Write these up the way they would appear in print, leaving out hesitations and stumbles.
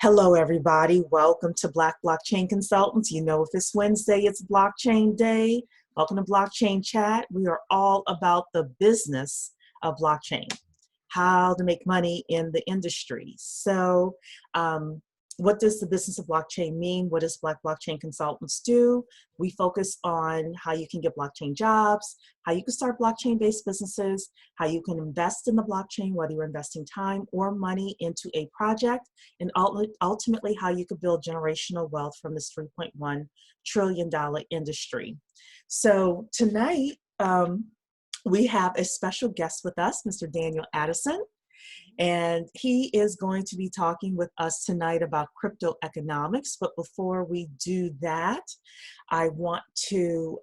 Hello, everybody. Welcome to Black Blockchain Consultants. You know, if it's Wednesday, it's Blockchain Day. Welcome to Blockchain Chat. We are all about the business of blockchain, how to make money in the industry. So, what does the business of blockchain mean? What does Black Blockchain Consultants do? We focus on how you can get blockchain jobs, how you can start blockchain-based businesses, how you can invest in the blockchain, whether you're investing time or money into a project, and ultimately how you could build generational wealth from this $3.1 trillion industry. So tonight, we have a special guest with us, Mr. Daniel Addison. And he is going to be talking with us tonight about cryptoeconomics. But before we do that, I want to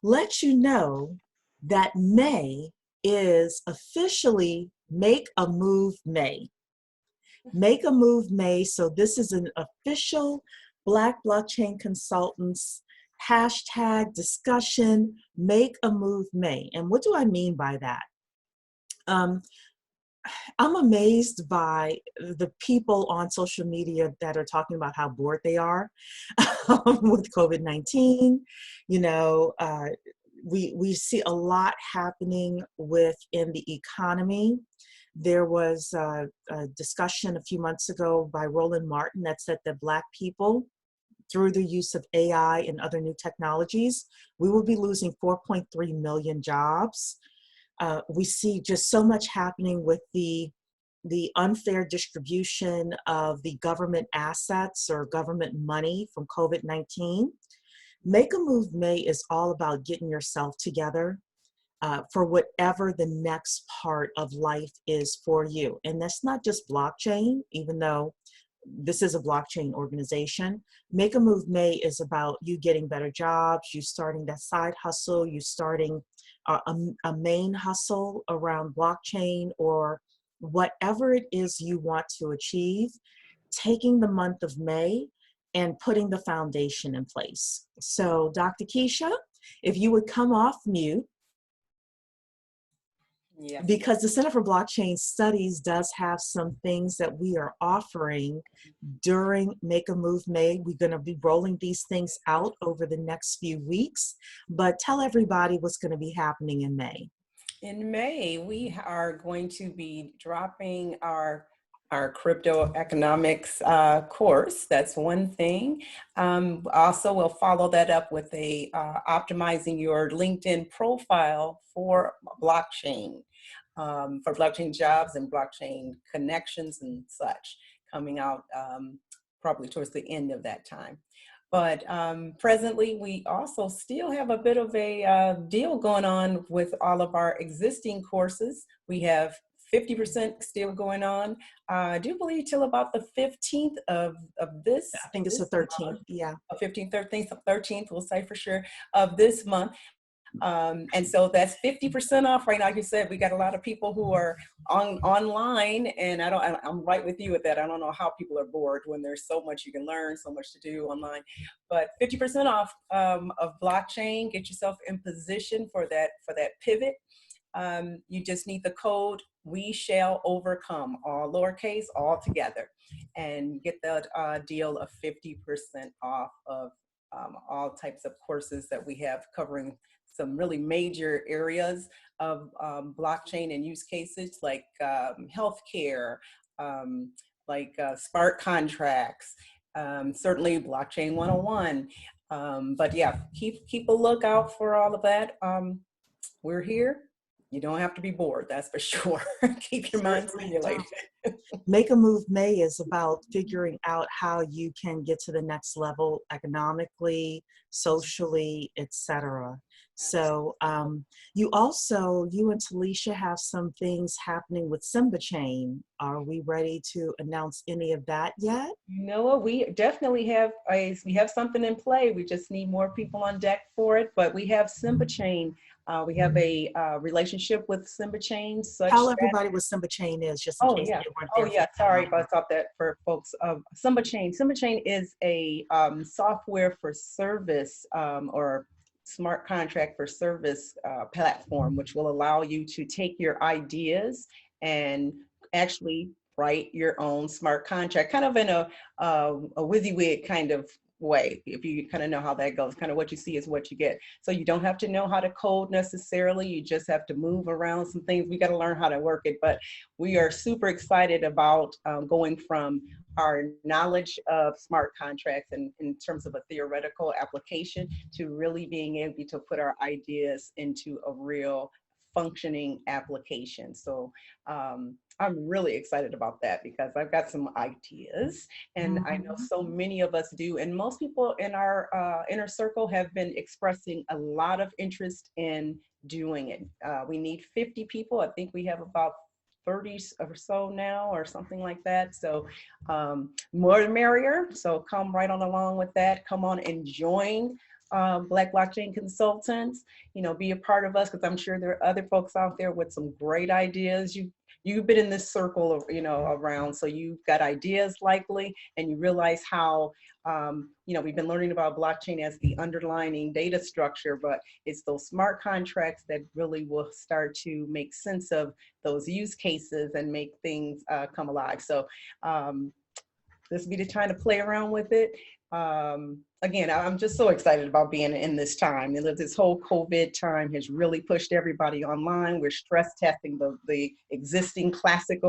let you know that May is officially Make a Move May. Make a Move May. So this is an official Black Blockchain Consultants hashtag discussion, Make a Move May. And what do I mean by that? I'm amazed by the people on social media that are talking about how bored they are with COVID-19. You know, we see a lot happening within the economy. There was a discussion a few months ago by Roland Martin that said that Black people, through the use of AI and other new technologies, we will be losing 4.3 million jobs. We see just so much happening with the unfair distribution of the government assets or government money from COVID-19. Make a Move May is all about getting yourself together for whatever the next part of life is for you. And that's not just blockchain, even though this is a blockchain organization. Make a Move May is about you getting better jobs, you starting that side hustle, you starting a main hustle around blockchain or whatever it is you want to achieve, taking the month of May and putting the foundation in place. So Dr. Keisha, if you would come off mute. Yeah. Because the Center for Blockchain Studies does have some things that we are offering during Make a Move May. We're going to be rolling these things out over the next few weeks, but tell everybody what's going to be happening in May. In May, we are going to be dropping our crypto economics course. That's one thing. Also, we'll follow that up with a optimizing your LinkedIn profile for blockchain jobs and blockchain connections and such, coming out probably towards the end of that time. But presently, we also still have a bit of a deal going on with all of our existing courses. We have 50% still going on. I do believe till about the 15th of this. I think it's the 13th, yeah. 15th, 13th, we'll say for sure, of this month. And so that's 50% off right now. Like you said, we got a lot of people who are online, and I'm right with you with that. I don't know how people are bored when there's so much you can learn, so much to do online. But 50% off of blockchain. Get yourself in position for that pivot. You just need the code "We Shall Overcome," all lowercase, all together, and get that deal of 50% off of all types of courses that we have covering some really major areas of blockchain and use cases like healthcare, like smart contracts, certainly blockchain 101. But yeah, keep a lookout for all of that. We're here. You don't have to be bored, that's for sure. Keep your mind stimulated. Make a Move May is about figuring out how you can get to the next level economically, socially, etc. So you and Talisha have some things happening with Simba Chain. Are we ready to announce any of that yet? You know what, we definitely have something in play. We just need more people on deck for it, but we have Simba Chain. We have a relationship with Simba Chain. Tell everybody what Simba Chain is, just in case they weren't there. Oh yeah, sorry about that for folks. Simba Chain is a software for service or smart contract for service platform, which will allow you to take your ideas and actually write your own smart contract, kind of in a WYSIWYG kind of way. If you kind of know how that goes, kind of what you see is what you get. So you don't have to know how to code necessarily. You just have to move around some things. We got to learn how to work it. But we are super excited about going from our knowledge of smart contracts and in terms of a theoretical application to really being able to put our ideas into a real functioning application. So I'm really excited about that because I've got some ideas, and I know so many of us do. And most people in our inner circle have been expressing a lot of interest in doing it. We need 50 people. I think we have about 30 or so now, or something like that. So more the merrier. So come right on along with that. Come on and join Black Blockchain Consultants. You know, be a part of us, because I'm sure there are other folks out there with some great ideas. You've been in this circle of, you know, around, so you've got ideas likely, and you realize how, you know, we've been learning about blockchain as the underlying data structure, but it's those smart contracts that really will start to make sense of those use cases and make things come alive. So this will be the time to play around with it. Again, I'm just so excited about being in this time. And this whole COVID time has really pushed everybody online. We're stress testing the existing classic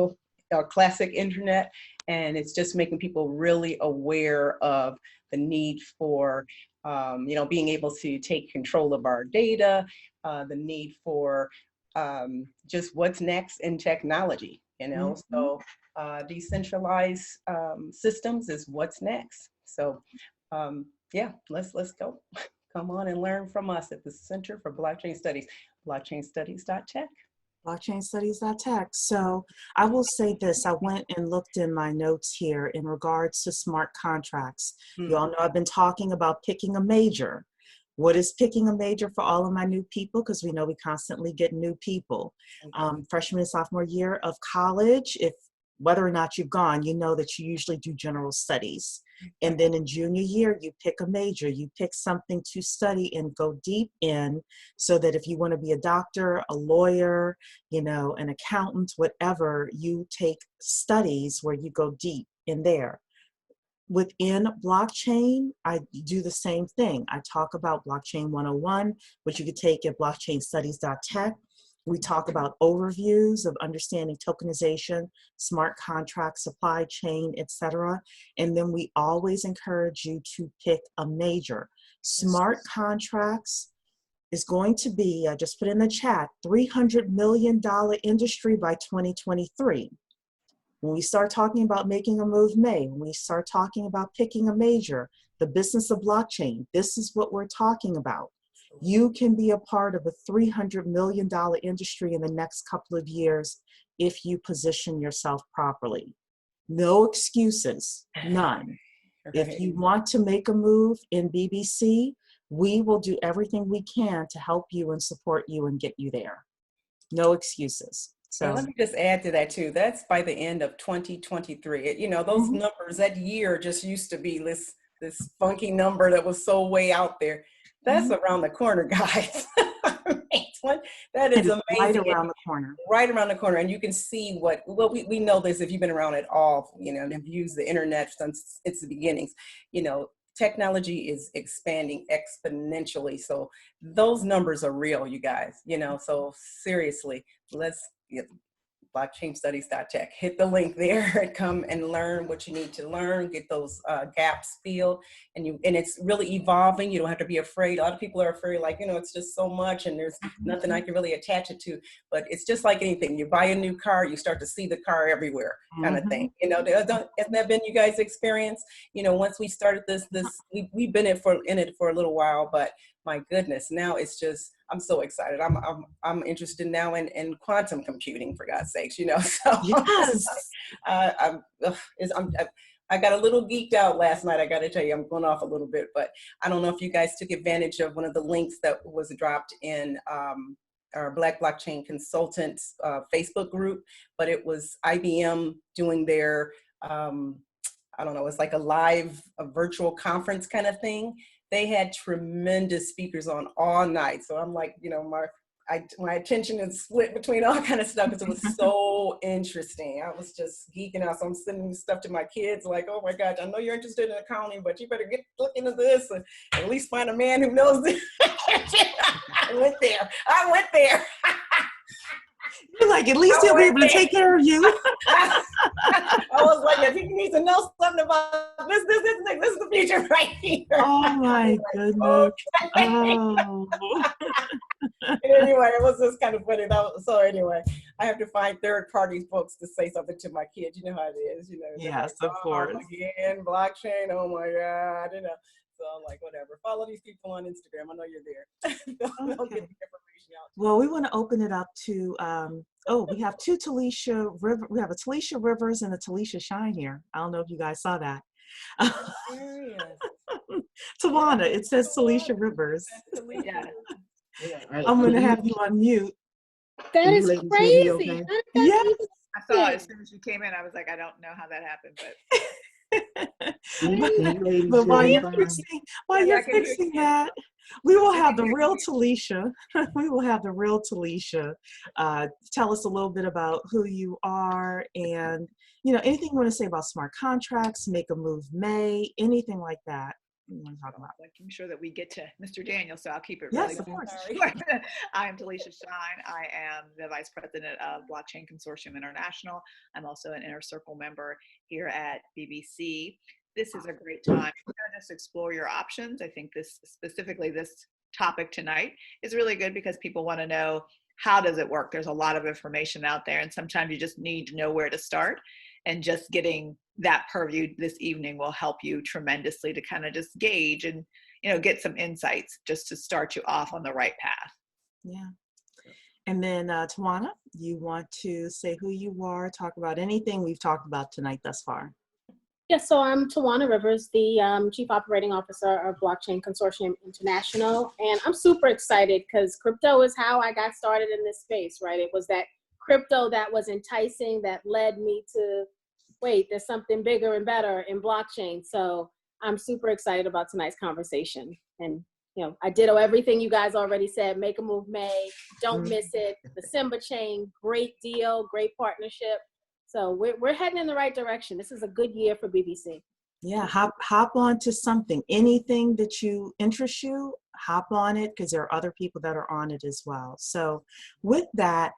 internet, and it's just making people really aware of the need for, you know, being able to take control of our data, the need for just what's next in technology, you know. So decentralized systems is what's next. So yeah, let's go. Come on and learn from us at the Center for Blockchain Studies, blockchainstudies.tech. blockchainstudies.tech. So I will say this, I went and looked in my notes here in regards to smart contracts. You all know I've been talking about picking a major. What is picking a major for all of my new people? Because we know we constantly get new people. Freshman and sophomore year of college, if whether or not you've gone, you know that you usually do general studies. And then in junior year, you pick a major, you pick something to study and go deep in, so that if you want to be a doctor, a lawyer, you know, an accountant, whatever, you take studies where you go deep in there. Within blockchain, I do the same thing. I talk about blockchain 101, which you could take at blockchainstudies.tech. We talk about overviews of understanding tokenization, smart contracts, supply chain, etc. And then we always encourage you to pick a major. Smart contracts is going to be, I just put in the chat, $300 million industry by 2023. When we start talking about making a move May, when we start talking about picking a major, the business of blockchain, this is what we're talking about. You can be a part of a $300 million industry in the next couple of years if you position yourself properly. No excuses, none. If you want to make a move in BBC, we will do everything we can to help you and support you and get you there. No excuses. So and let me just add to that too. That's by the end of 2023. You know, those numbers, that year just used to be this funky number that was so way out there. That's around the corner, guys. That is amazing. Right around the corner. Right around the corner. And you can see we know this if you've been around at all, you know, and have used the internet since its beginnings. You know, technology is expanding exponentially. So those numbers are real, you guys, you know, so seriously, let's get blockchainstudies.tech. Hit the link there and come and learn what you need to learn, get those gaps filled, and it's really evolving. You don't have to be afraid. A lot of people are afraid, like, you know, it's just so much and there's nothing I can really attach it to. But it's just like anything. You buy a new car, you start to see the car everywhere, kind of thing. You know, hasn't that been you guys' experience? You know, once we started this we've been in it for a little while, but my goodness, now it's just, I'm so excited. I'm interested now in quantum computing, for God's sakes, you know. So yes. I got a little geeked out last night. I got to tell you, I'm going off a little bit, but I don't know if you guys took advantage of one of the links that was dropped in our Black Blockchain Consultants Facebook group, but it was IBM doing their, I don't know, it's like a virtual conference kind of thing. They had tremendous speakers on all night. So I'm like, you know, my attention is split between all kind of stuff because it was so interesting. I was just geeking out. So I'm sending stuff to my kids like, oh my gosh, I know you're interested in accounting, but you better look into this and at least find a man who knows this. I went there. You're like, at least he'll be able to take care of you. I was like, if he needs to know something about this is the future right here. Oh my goodness. Okay. Oh. Anyway, it was just kind of funny. So anyway, I have to find third-party folks to say something to my kids. You know how it is. Yes, like, of course. Again, blockchain. Oh my God. So I'm like, whatever. Follow these people on Instagram. I know you're there. They'll get the information out. Well, we want to open it up to, we have two Talisha River. We have a Talisha Rivers and a Talisha Shine here. I don't know if you guys saw that. Tawana, it says Talisha Rivers. Yeah. I'm going to have you on mute. That is crazy. Okay? Yes. I saw it as soon as you came in. I was like, I don't know how that happened, but but while you're fixing that, we will have the real Talisha. We will have the real Talisha tell us a little bit about who you are and, anything you want to say about smart contracts, make a move May, anything like that. You want to talk about? Making sure that we get to Mr. Daniel, so I'll keep it really of course. I am Talisha Shine. I am the Vice President of Blockchain Consortium International. I'm also an Inner Circle member here at BBC. This is a great time to just explore your options. I think this topic tonight is really good because people want to know, how does it work? There's a lot of information out there, and sometimes you just need to know where to start, and just getting that purview this evening will help you tremendously to kind of just gauge and, get some insights just to start you off on the right path. Yeah. And then Tawana, you want to say who you are, talk about anything we've talked about tonight thus far? Yes, so I'm Tawana Rivers, the Chief Operating Officer of Blockchain Consortium International, and I'm super excited because crypto is how I got started in this space, right? It was that crypto that was enticing that led me to, wait, there's something bigger and better in blockchain. So I'm super excited about tonight's conversation. And, I ditto everything you guys already said. Make a move May, don't miss it. The Simba chain, great deal, great partnership. So we're heading in the right direction. This is a good year for BBC. Yeah, hop on to something. Anything that interests you, hop on it, because there are other people that are on it as well. So with that,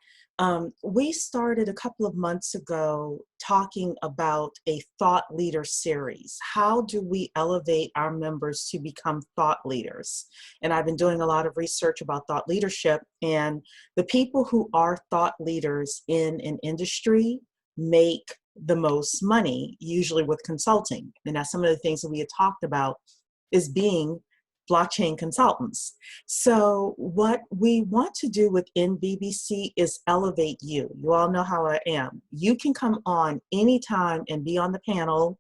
we started a couple of months ago talking about a thought leader series. How do we elevate our members to become thought leaders? And I've been doing a lot of research about thought leadership, and the people who are thought leaders in an industry make the most money, usually with consulting. And that's some of the things that we had talked about, is being blockchain consultants. So what we want to do within BBC is elevate you. You all know how I am. You can come on anytime and be on the panel,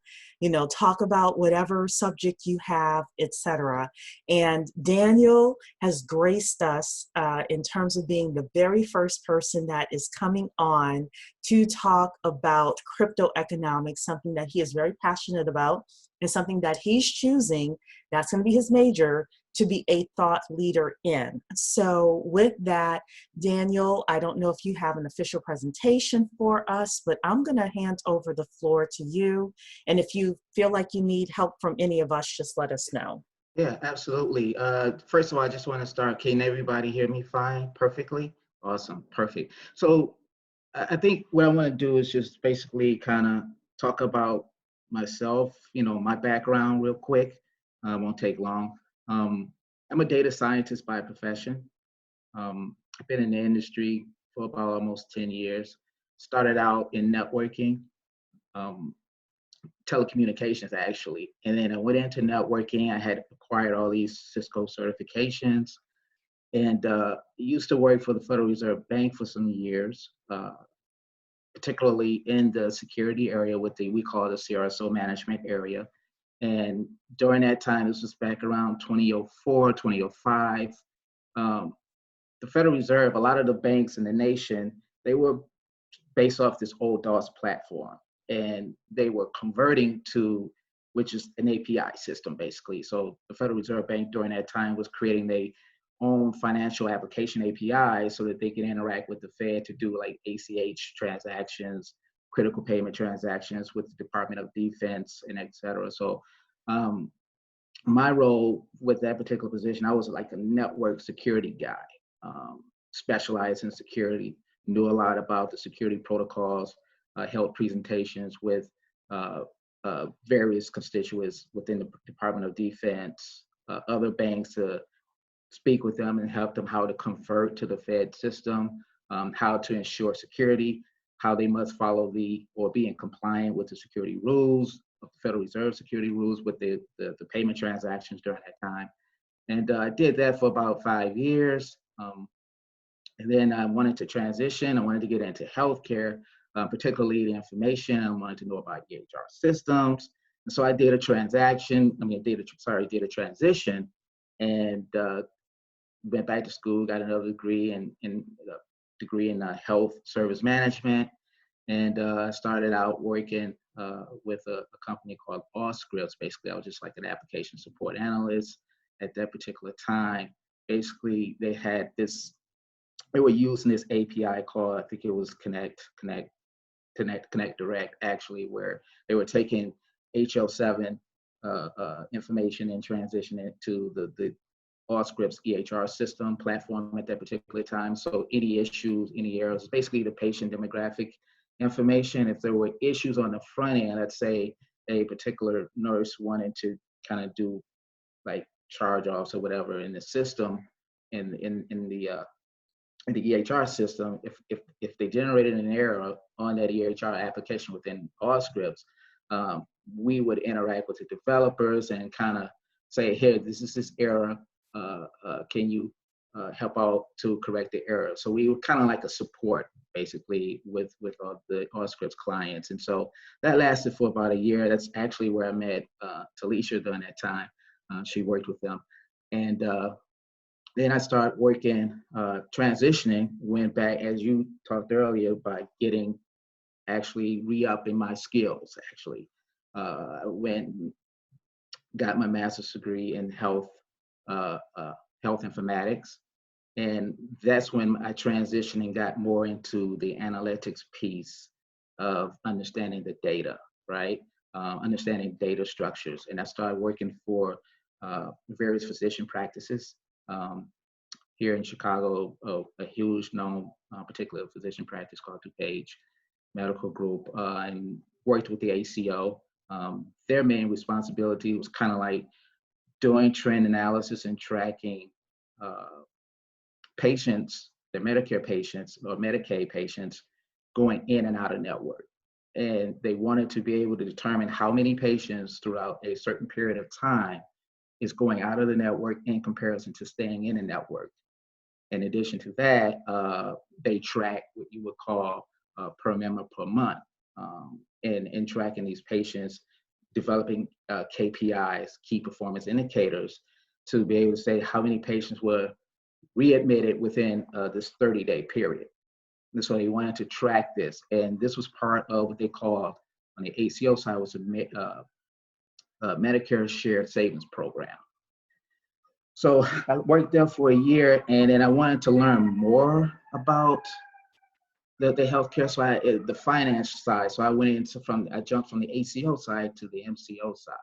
talk about whatever subject you have, etc. And Daniel has graced us in terms of being the very first person that is coming on to talk about cryptoeconomics, something that he is very passionate about and something that he's choosing, that's going to be his major, to be a thought leader in. So with that, Daniel, I don't know if you have an official presentation for us, but I'm going to hand over the floor to you. And if you feel like you need help from any of us, just let us know. Yeah, absolutely. First of all, I just want to start. Can everybody hear me fine, perfectly? Awesome, perfect. So I think what I want to do is just basically kind of talk about myself, my background real quick. Won't take long. I'm a data scientist by profession. I've been in the industry for about almost 10 years. Started out in networking, telecommunications actually. And then I went into networking. I had acquired all these Cisco certifications, and used to work for the Federal Reserve Bank for some years, particularly in the security area with we call it the CRSO management area. And during that time, this was back around 2004, 2005, the Federal Reserve, a lot of the banks in the nation, they were based off this old DOS platform, and they were converting to, which is an API system basically. So the Federal Reserve Bank during that time was creating own financial application API so that they can interact with the Fed to do like ACH transactions, critical payment transactions with the Department of Defense, and et cetera. So my role with that particular position, I was like a network security guy, specialized in security, knew a lot about the security protocols, held presentations with various constituents within the Department of Defense, other banks, to speak with them and help them how to convert to the Fed system, how to ensure security, how they must follow or be in compliant with the security rules, of the Federal Reserve security rules with the payment transactions during that time. And I did that for about 5 years. And then I wanted to transition. I wanted to get into healthcare, particularly the information. I wanted to know about EHR systems. And so I did a transition, and went back to school, got another degree in health service management, and started out working with a company called Allscripts. Basically, I was just like an application support analyst at that particular time. Basically, they were using this API called, I think it was Connect Direct, actually, where they were taking HL7 information and transitioning it to the Allscripts EHR system platform at that particular time. So any issues, any errors, basically the patient demographic information. If there were issues on the front end, let's say a particular nurse wanted to kind of do like charge offs or whatever in the system, in the EHR system, if they generated an error on that EHR application within Allscripts, we would interact with the developers and kind of say, hey, this is this error. Can you help out to correct the error? So we were kind of like a support, basically, with the Allscripts clients. And so that lasted for about a year. That's actually where I met Talisha during that time. She worked with them. And then I started working, transitioning, went back, as you talked earlier, by re-upping my skills, actually. Got my master's degree in health informatics. And that's when I transitioned and got more into the analytics piece of understanding the data, right? Understanding data structures. And I started working for various physician practices. Here in Chicago, a huge known particular physician practice called DuPage Medical Group, and worked with the ACO. Their main responsibility was kind of like doing trend analysis and tracking patients, the Medicare patients or Medicaid patients, going in and out of network. And they wanted to be able to determine how many patients throughout a certain period of time is going out of the network in comparison to staying in the network. In addition to that, they track what you would call per member per month, in tracking these patients, developing KPIs, key performance indicators, to be able to say how many patients were readmitted within this 30-day period. And so they wanted to track this. And this was part of what they called, on the ACO side, was a Medicare Shared Savings Program. So I worked there for a year, and then I wanted to learn more about the healthcare side, the finance side. So I jumped from the ACO side to the MCO side.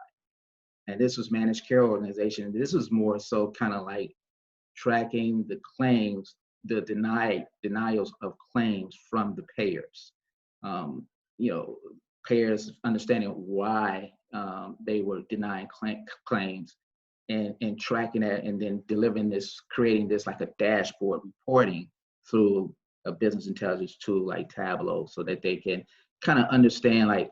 And this was managed care organization. This was more so kind of like tracking the claims, the denials of claims from the payers. Payers understanding why they were denying claims, and tracking that, and then creating this like a dashboard reporting through a business intelligence tool like Tableau, so that they can kind of understand like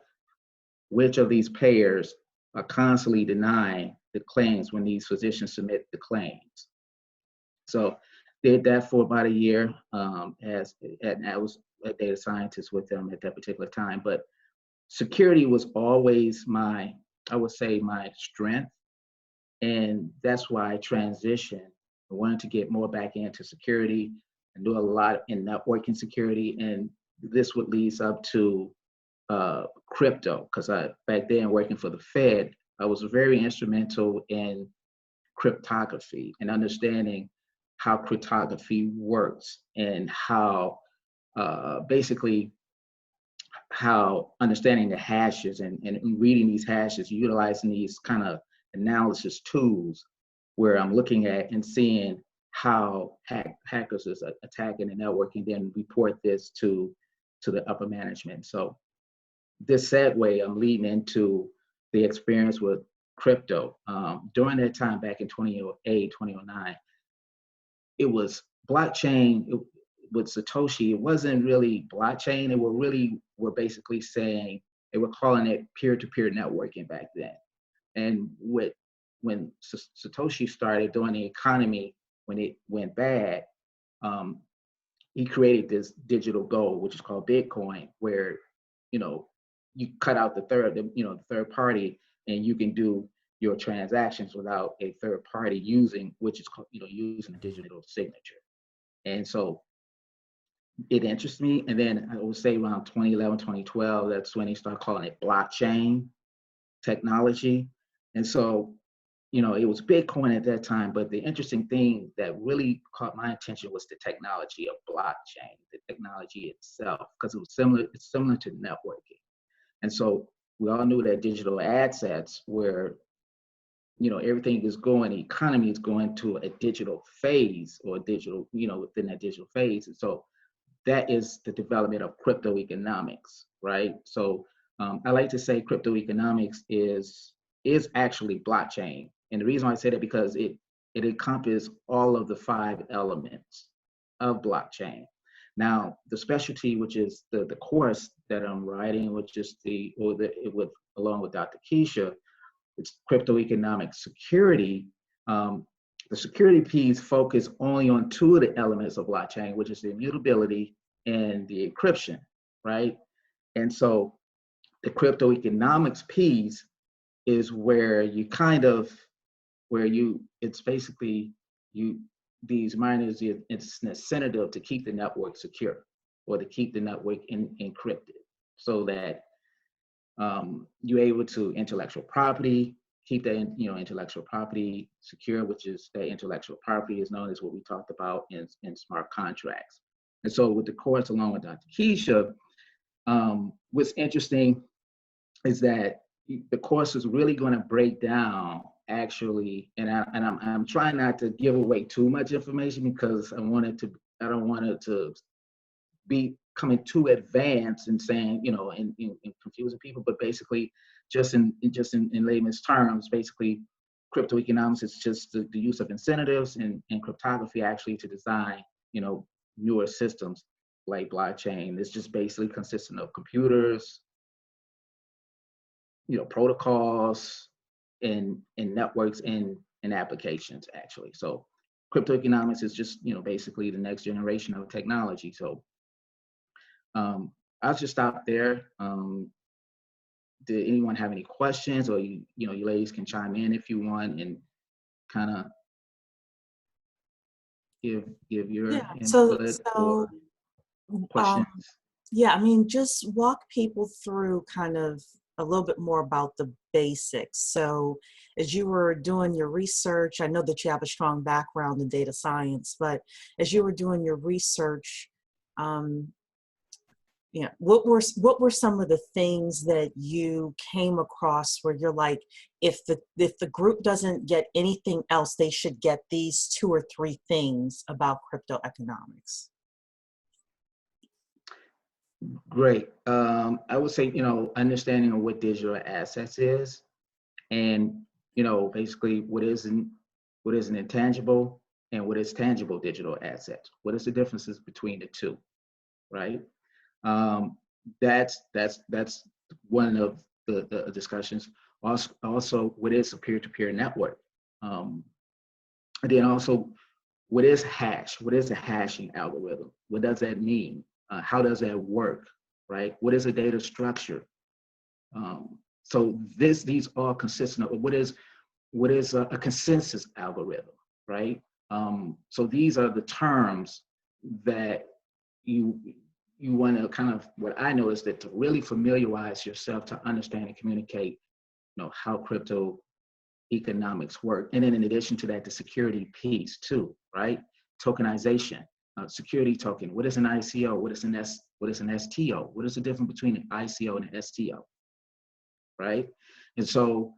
which of these payers are constantly denying the claims when these physicians submit the claims. So did that for about a year, and I was a data scientist with them at that particular time. But security was always my strength. And that's why I transitioned. I wanted to get more back into security and do a lot in networking security. And this would lead up to crypto, because back then working for the Fed, I was very instrumental in cryptography and understanding how cryptography works and how basically how understanding the hashes and reading these hashes, utilizing these kind of analysis tools where I'm looking at and seeing how hackers is attacking the network and then report this to the upper management. So this segue, I'm leading into the experience with crypto. During that time back in 2008, 2009, it was blockchain. With Satoshi, it wasn't really blockchain. Were basically saying, they were calling it peer-to-peer networking back then. And when Satoshi started doing the economy, when it went bad, he created this digital gold, which is called Bitcoin, where you cut out the third party, and you can do your transactions without a third party using, which is called, using a digital signature. And so it interests me. And then I would say around 2011, 2012, that's when they started calling it blockchain technology. And so, it was Bitcoin at that time, but the interesting thing that really caught my attention was the technology of blockchain, the technology itself, because it's similar to networking. And so we all knew that digital assets where, everything is going, the economy is going to a digital phase or digital, within that digital phase. And so that is the development of cryptoeconomics, right? So I like to say cryptoeconomics is actually blockchain. And the reason why I say that, because it encompasses all of the 5 elements of blockchain. Now, the specialty, which is the course that I'm writing, which is along with Dr. Keisha, it's cryptoeconomic security. The security piece focus only on 2 of the elements of blockchain, which is the immutability and the encryption, right? And so the cryptoeconomics piece is where it's basically these miners, it's an incentive to keep the network secure or to keep the network encrypted, so that you're able to intellectual property, keep that intellectual property secure, which is that intellectual property is known as what we talked about in smart contracts. And so with the course, along with Dr. Keisha, what's interesting is that the course is really going to break down actually, and I'm trying not to give away too much information, because I don't want it to be coming too advanced and saying, and confusing people, but basically just in layman's terms, basically cryptoeconomics is just the use of incentives and cryptography actually to design, newer systems like blockchain. It's just basically consisting of computers, protocols and networks and applications actually. So cryptoeconomics is just, basically the next generation of technology. So I'll just stop there. Did anyone have any questions, or you ladies can chime in if you want and kind of give your input or questions. Yeah, I mean, just walk people through kind of a little bit more about the basics. So as you were doing your research, I know that you have a strong background in data science, but as you were doing your research, what were some of the things that you came across where you're like, if the group doesn't get anything else, they should get these 2 or 3 things about crypto economics? Great. I would say, understanding of what digital assets is, and, basically what is an intangible and what is tangible digital assets. What is the differences between the 2, right? That's one of the discussions. Also, what is a peer-to-peer network? And then also, what is hash? What is a hashing algorithm? What does that mean? How does that work, right? What is a data structure? So these all consistent of what is a consensus algorithm, right? So these are the terms that you want to kind of, what I know is that to really familiarize yourself to understand and communicate, how crypto economics work. And then in addition to that, the security piece too, right? tokenization, security token. What is an ICO? What is an STO? What is the difference between an ICO and an STO, right? And so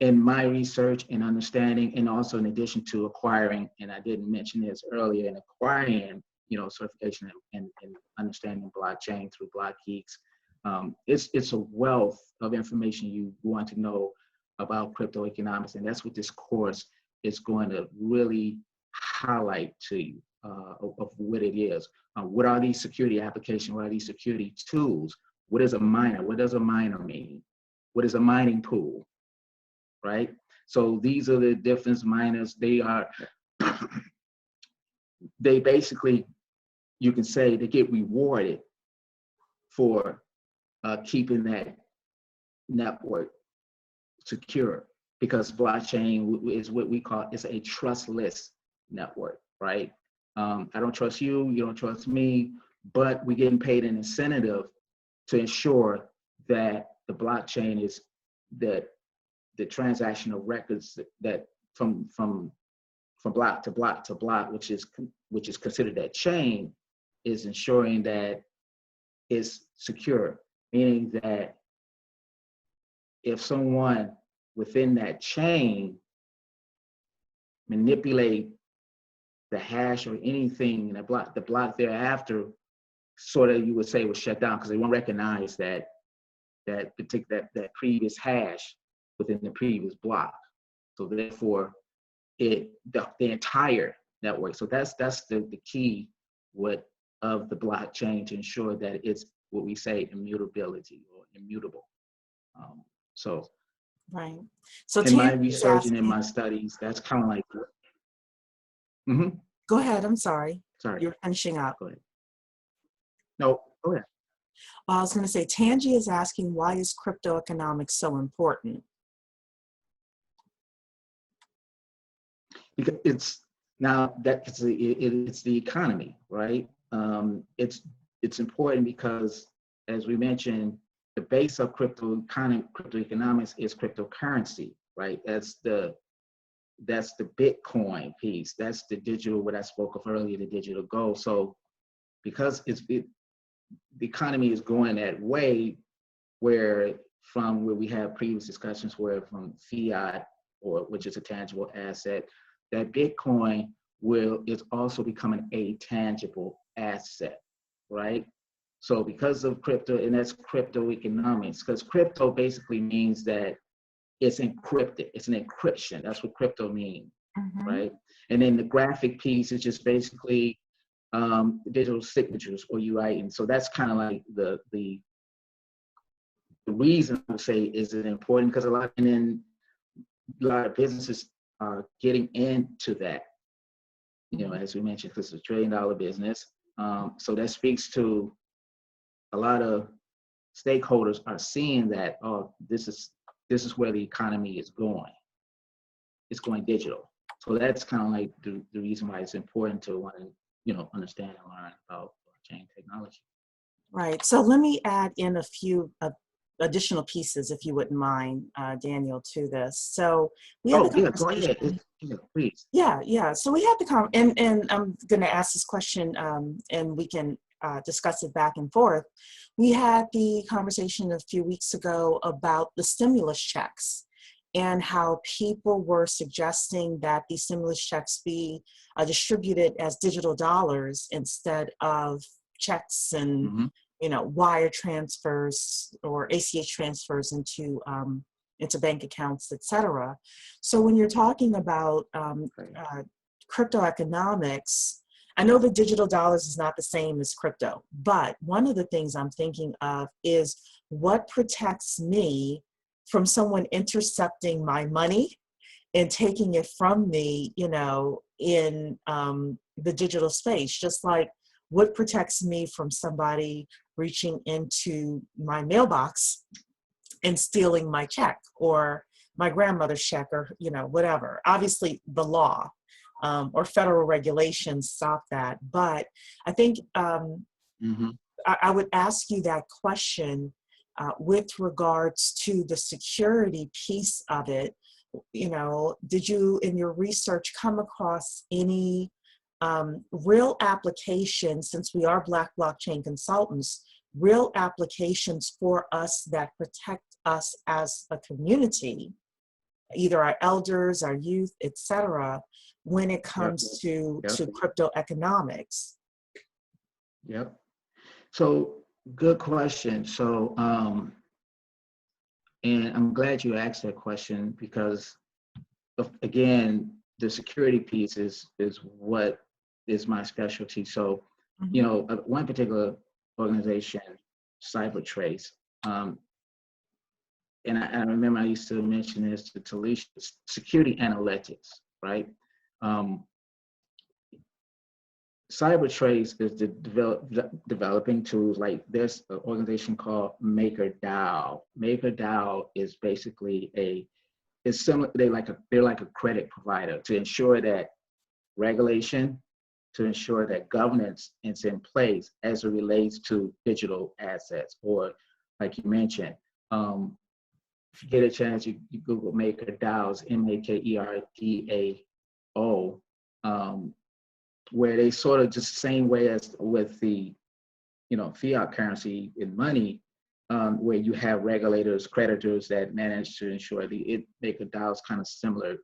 in my research and understanding, and also in addition to acquiring, and I didn't mention this earlier, in acquiring, certification and understanding blockchain through Block Geeks, it's a wealth of information you want to know about crypto economics, and that's what this course is going to really highlight to you of what it is. What are these security applications? What are these security tools? What is a miner? What does a miner mean? What is a mining pool? Right? So these are the different miners. They are, they basically, you can say they get rewarded for keeping that network secure, because blockchain is what we call, it's a trustless network, right? I don't trust you, you don't trust me, but we're getting paid an incentive to ensure that the blockchain is, that the transactional records that from block to block to block, which is considered that chain, is ensuring that it's secure, meaning that if someone within that chain manipulate the hash or anything in the block thereafter, sort of, you would say, was shut down, because they won't recognize that previous hash within the previous block. So therefore, the entire network. So that's the key of the blockchain, to ensure that it's what we say immutability or immutable. So right. So in my research and in my studies, that's kind of like. Mm-hmm. Go ahead. I'm sorry. Sorry. You're finishing up. Go ahead. No, go ahead. I was going to say, Tangi is asking, why is cryptoeconomics so important? Because it's the economy, right? It's important because, as we mentioned, the base of cryptoeconomics is cryptocurrency, right? That's the Bitcoin piece. That's the digital, what I spoke of earlier, the digital gold. So because the economy is going that way, where we have previous discussions, where from fiat, or which is a tangible asset, that Bitcoin is also becoming a tangible asset, right? So because of crypto, and that's cryptoeconomics, because crypto basically means that it's encrypted. It's an encryption. That's what crypto means, right? And then the graphic piece is just basically digital signatures, or you write. And so that's kind of like the reason I would say is it important, because a lot of businesses are getting into that, as we mentioned, because it's a $1 trillion business. So that speaks to a lot of stakeholders are seeing that, this is where the economy is going. It's going digital. So that's kind of like the reason why it's important to want to, understand and learn about blockchain technology. Right. So let me add in a few additional pieces, if you wouldn't mind, Daniel, to this. So we had go ahead. Yeah, please. Yeah. So we had the and I'm going to ask this question, and we can discuss it back and forth. We had the conversation a few weeks ago about the stimulus checks, and how people were suggesting that these stimulus checks be distributed as digital dollars instead of checks and wire transfers or ACH transfers into bank accounts, etc. So when you're talking about crypto economics, I know that digital dollars is not the same as crypto, but one of the things I'm thinking of is what protects me from someone intercepting my money and taking it from me, in the digital space, just like what protects me from somebody reaching into my mailbox and stealing my check or my grandmother's check, or whatever. Obviously the law or federal regulations stop that, but I think I would ask you that question with regards to the security piece of it. Did you in your research come across any real applications, since we are Black blockchain consultants, real applications for us that protect us as a community, either our elders, our youth, etc., when it comes to crypto economics. Yep. So good question. So, and I'm glad you asked that question because, again, the security piece is what is my specialty. So, you know, one particular organization, CyberTrace, and I remember I used to mention this to Talisha, security analytics, right? CyberTrace is developing tools. Like there's an organization called MakerDAO. MakerDAO is basically it's similar. They're like a credit provider to ensure that regulation, to ensure that governance is in place as it relates to digital assets, or like you mentioned. If you get a chance, you Google MakerDAOs, MakerDAO. Where they sort of just the same way as with the, you know, fiat currency in money, where you have regulators, creditors that manage to ensure MakerDAO is kind of similar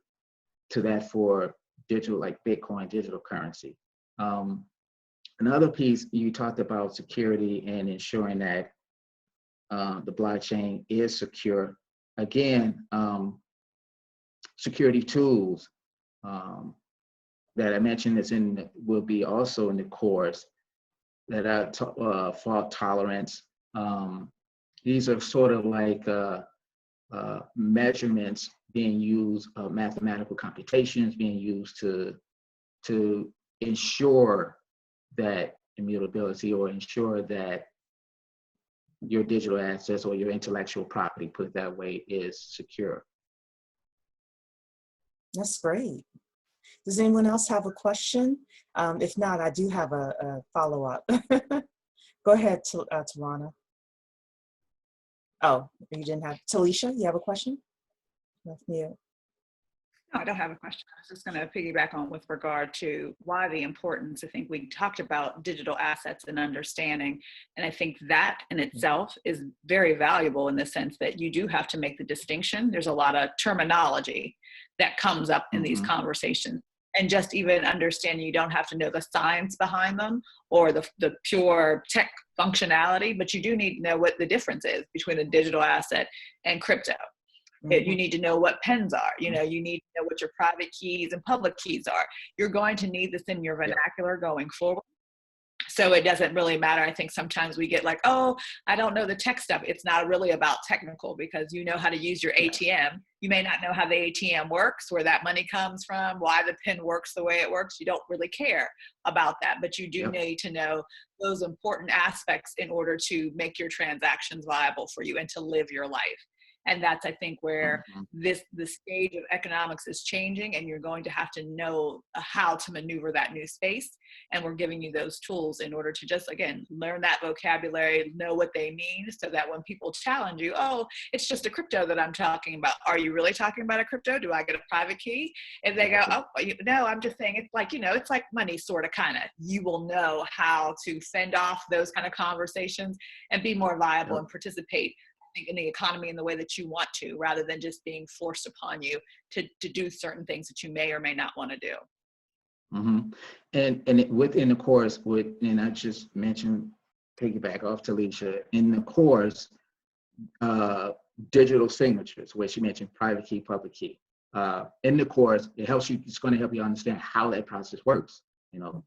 to that for digital, like Bitcoin, digital currency. Another piece, you talked about security and ensuring that the blockchain is secure. Again, security tools that I mentioned will be also in the course that are fault tolerance. These are sort of like measurements being used, mathematical computations being used to ensure that immutability, or ensure that your digital assets or your intellectual property, put it that way, is secure. That's great. Does anyone else have a question? If not, I do have a follow-up. Go ahead, Tarana. Oh, you didn't have, Talisha, you have a question? That's you. No, I don't have a question. I was just going to piggyback on with regard to why the importance. I think we talked about digital assets and understanding, and I think that in itself is very valuable in the sense that you do have to make the distinction. There's a lot of terminology that comes up in these conversations. And just even understanding, you don't have to know the science behind them or the pure tech functionality, but you do need to know what the difference is between a digital asset and crypto. You need to know what pens are. You know, you need to know what your private keys and public keys are. You're going to need this in your vernacular going forward. So it doesn't really matter. I think sometimes we get like, oh, I don't know the tech stuff. It's not really about technical, because you know how to use your ATM. You may not know how the ATM works, where that money comes from, why the pin works the way it works. You don't really care about that, but you do need to know those important aspects in order to make your transactions viable for you and to live your life. And that's, I think, where the stage of economics is changing, and you're going to have to know how to maneuver that new space. And we're giving you those tools in order to just, again, learn that vocabulary, know what they mean, so that when people challenge you, oh, it's just a crypto that I'm talking about. Are you really talking about a crypto? Do I get a private key? If they go, oh, no, I'm just saying it's like, you know, it's like money, sort of, kind of. You will know how to fend off those kind of conversations and be more viable and participate in the economy in the way that you want to, rather than just being forced upon you to do certain things that you may or may not want to do. And within the course, and I just mentioned, piggyback off Talisha, in the course, digital signatures, where she mentioned private key, public key. In the course, it's going to help you understand how that process works. You know,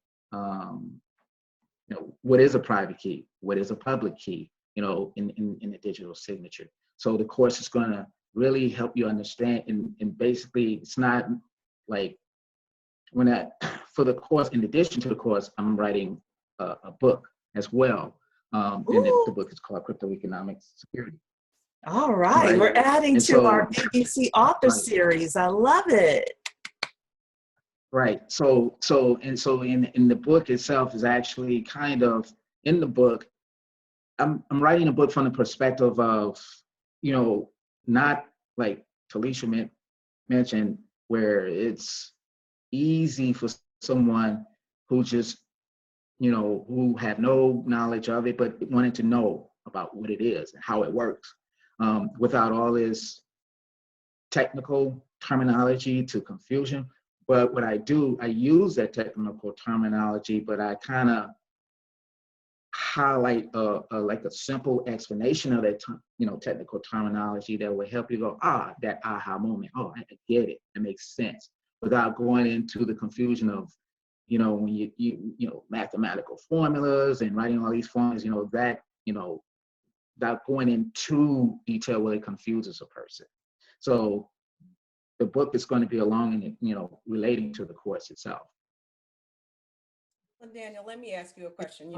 what is a private key? What is a public key? You know, in a digital signature. So the course is going to really help you understand, and basically it's not like for the course, in addition to the course, I'm writing a book as well. And the book is called Cryptoeconomics Security. All right. We're adding to our BBC author series. I love it. Right. So in the book itself is actually kind of, in the book, I'm writing a book from the perspective of, you know, not like Talisha mentioned, where it's easy for someone who just, who have no knowledge of it, but wanted to know about what it is and how it works, without all this technical terminology to confusion. But what I do, I use that technical terminology, but I kind of highlight like a simple explanation of that technical terminology that will help you go, that aha moment. Oh, I get it. It makes sense, without going into the confusion of, when you mathematical formulas and writing all these formulas, without going into detail where it confuses a person. So the book is going to be along in, relating to the course itself. Well, Daniel, let me ask you a question.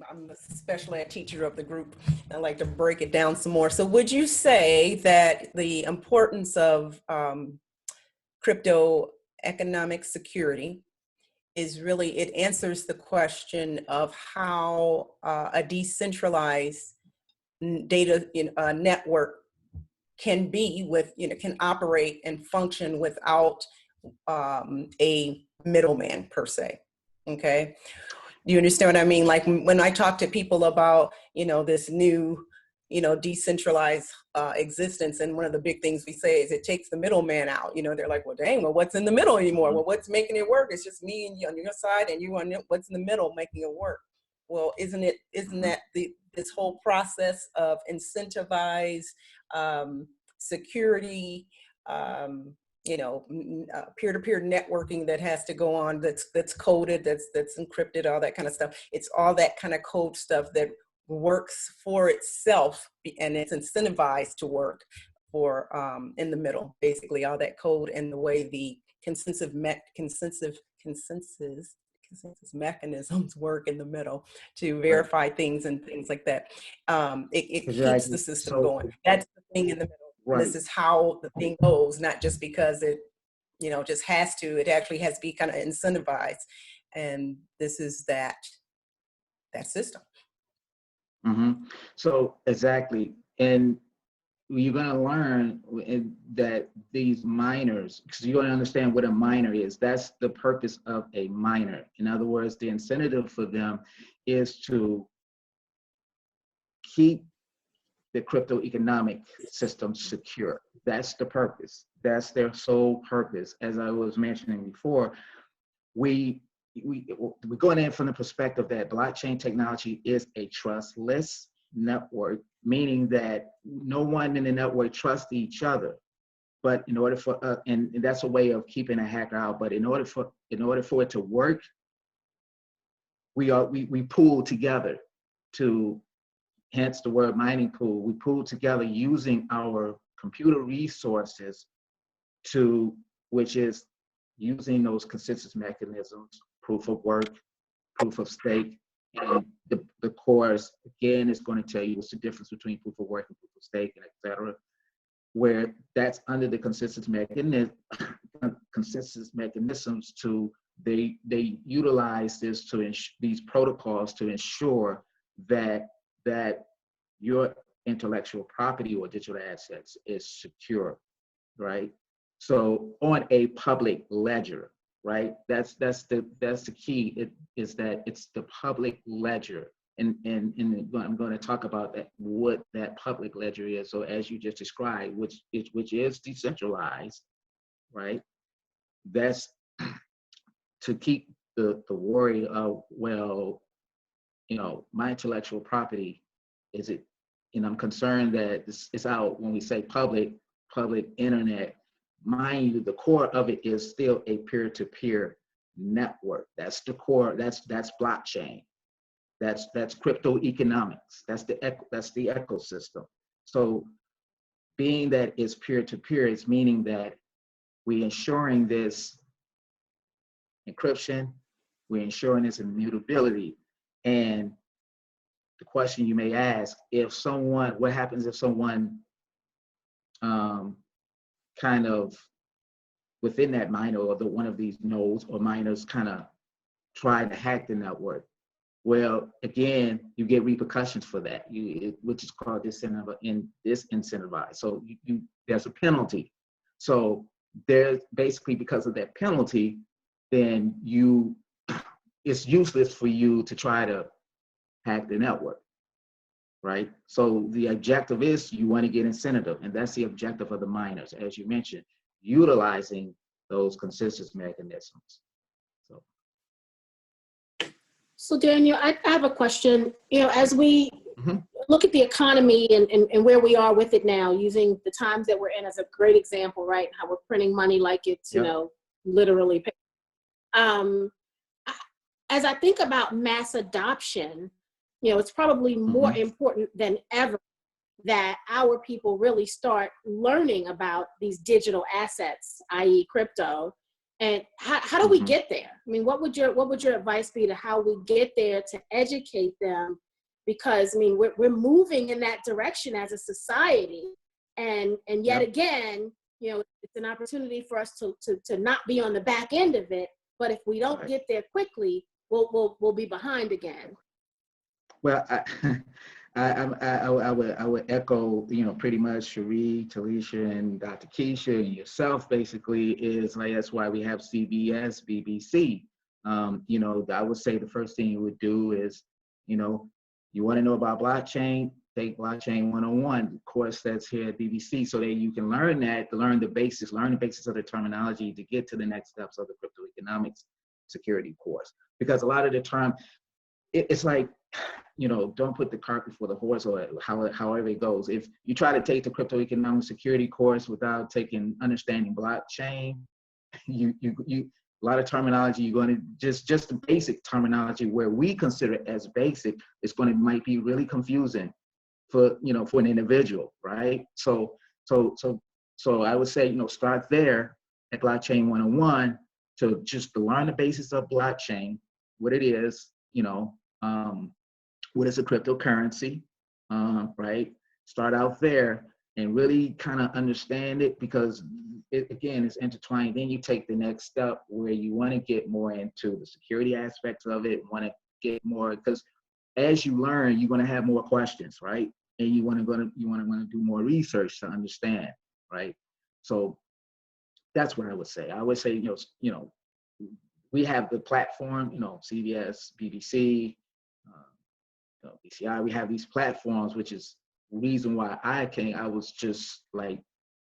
I'm the special ed teacher of the group. I like to break it down some more. So would you say that the importance of cryptoeconomic security is really, it answers the question of how a decentralized data network can be can operate and function without a middleman per se? Okay. Do you understand what I mean? Like when I talk to people about, this new, decentralized existence, and one of the big things we say is it takes the middleman out. They're like, well, dang, well, what's in the middle anymore? Well, what's making it work? It's just me and you on your side and you on what's in the middle making it work. Well, isn't that this whole process of incentivized security, peer-to-peer networking that has to go on, that's coded, that's encrypted, all that kind of stuff. It's all that kind of code stuff that works for itself, and it's incentivized to work for in the middle, basically all that code and the way the consensus mechanisms work in the middle to verify things and things like that. It keeps the system going. That's the thing in the middle. Right. This is how the thing goes, not just because it, just has to. It actually has to be kind of incentivized, and this is that system. Mm-hmm. So exactly, and you're going to learn that these miners, because you're going to understand what a miner is. That's the purpose of a miner. In other words, the incentive for them is to keep the crypto economic system secure. That's the purpose. That's their sole purpose. As I was mentioning before, we're going in from the perspective that blockchain technology is a trustless network, meaning that no one in the network trusts each other. But in order for and that's a way of keeping a hacker out. But in order for it to work, we pool together to, hence the word mining pool. We pool together using our computer resources which is using those consensus mechanisms, proof of work, proof of stake, and the course, again, is going to tell you what's the difference between proof of work and proof of stake, and et cetera, where that's under the consensus mechanisms they utilize this these protocols to ensure that your intellectual property or digital assets is secure, right? So on a public ledger, right? That's the key. It is that it's the public ledger, and I'm going to talk about what that public ledger is. So as you just described, which is decentralized, right? That's to keep the worry of, well, my intellectual property, is it, I'm concerned that it's out. When we say public internet, mind you, the core of it is still a peer-to-peer network. That's the core. That's blockchain. That's crypto economics. That's the ecosystem. So being that it's peer-to-peer, it's meaning that we're ensuring this encryption, we're ensuring this immutability. And the question you may ask, what happens if someone kind of within that miner or one of these nodes or miners kind of try to hack the network? Well, again, you get repercussions for that, which is called disincentivized. So there's a penalty. So there's basically, because of that penalty, then it's useless for you to try to hack the network, right? So the objective is you want to get incentive, and that's the objective of the miners, as you mentioned, utilizing those consensus mechanisms. So, Daniel, I have a question. You know, as we mhm. look at the economy and where we are with it now, using the times that we're in as a great example, right? How we're printing money like it's, you Yep. know, literally. Um, as I think about mass adoption, you know, it's probably more Mhm. important than ever that our people really start learning about these digital assets, i.e. crypto. And how do we Mhm. get there? I mean, what would your advice be to how we get there to educate them? Because I mean, we're moving in that direction as a society, and yet Yep. again, you know, it's an opportunity for us to not be on the back end of it. But if we don't Right. get there quickly, we'll be behind again. Well, I would echo, you know, pretty much Cherie, Talisha, and Dr. Keisha, and yourself. Basically, is like that's why we have CBS, BBC. You know, I would say the first thing you would do is, you know, you want to know about blockchain, take Blockchain 101 course that's here at BBC, so that you can learn that, learn the basics of the terminology to get to the next steps of the crypto economics security course. Because a lot of the term, it's like, you know, don't put the cart before the horse, or however it goes. If you try to take the crypto economic security course without understanding blockchain, you a lot of terminology you're going to just the basic terminology where we consider it as basic, it's going to might be really confusing for, you know, for an individual, right? So I would say, you know, start there at Blockchain 101 to learn the basics of blockchain, what it is, you know, what is a cryptocurrency, right? Start out there and really kind of understand it, because it, again, it's intertwined. Then you take the next step where you want to get more into the security aspects of it, want to get more, because as you learn, you're going to have more questions, right? And you want to do more research to understand, right? So that's what I would say. I would say, you know, we have the platform, you know, CBS, BBC, BCI, we have these platforms, which is the reason why I was just like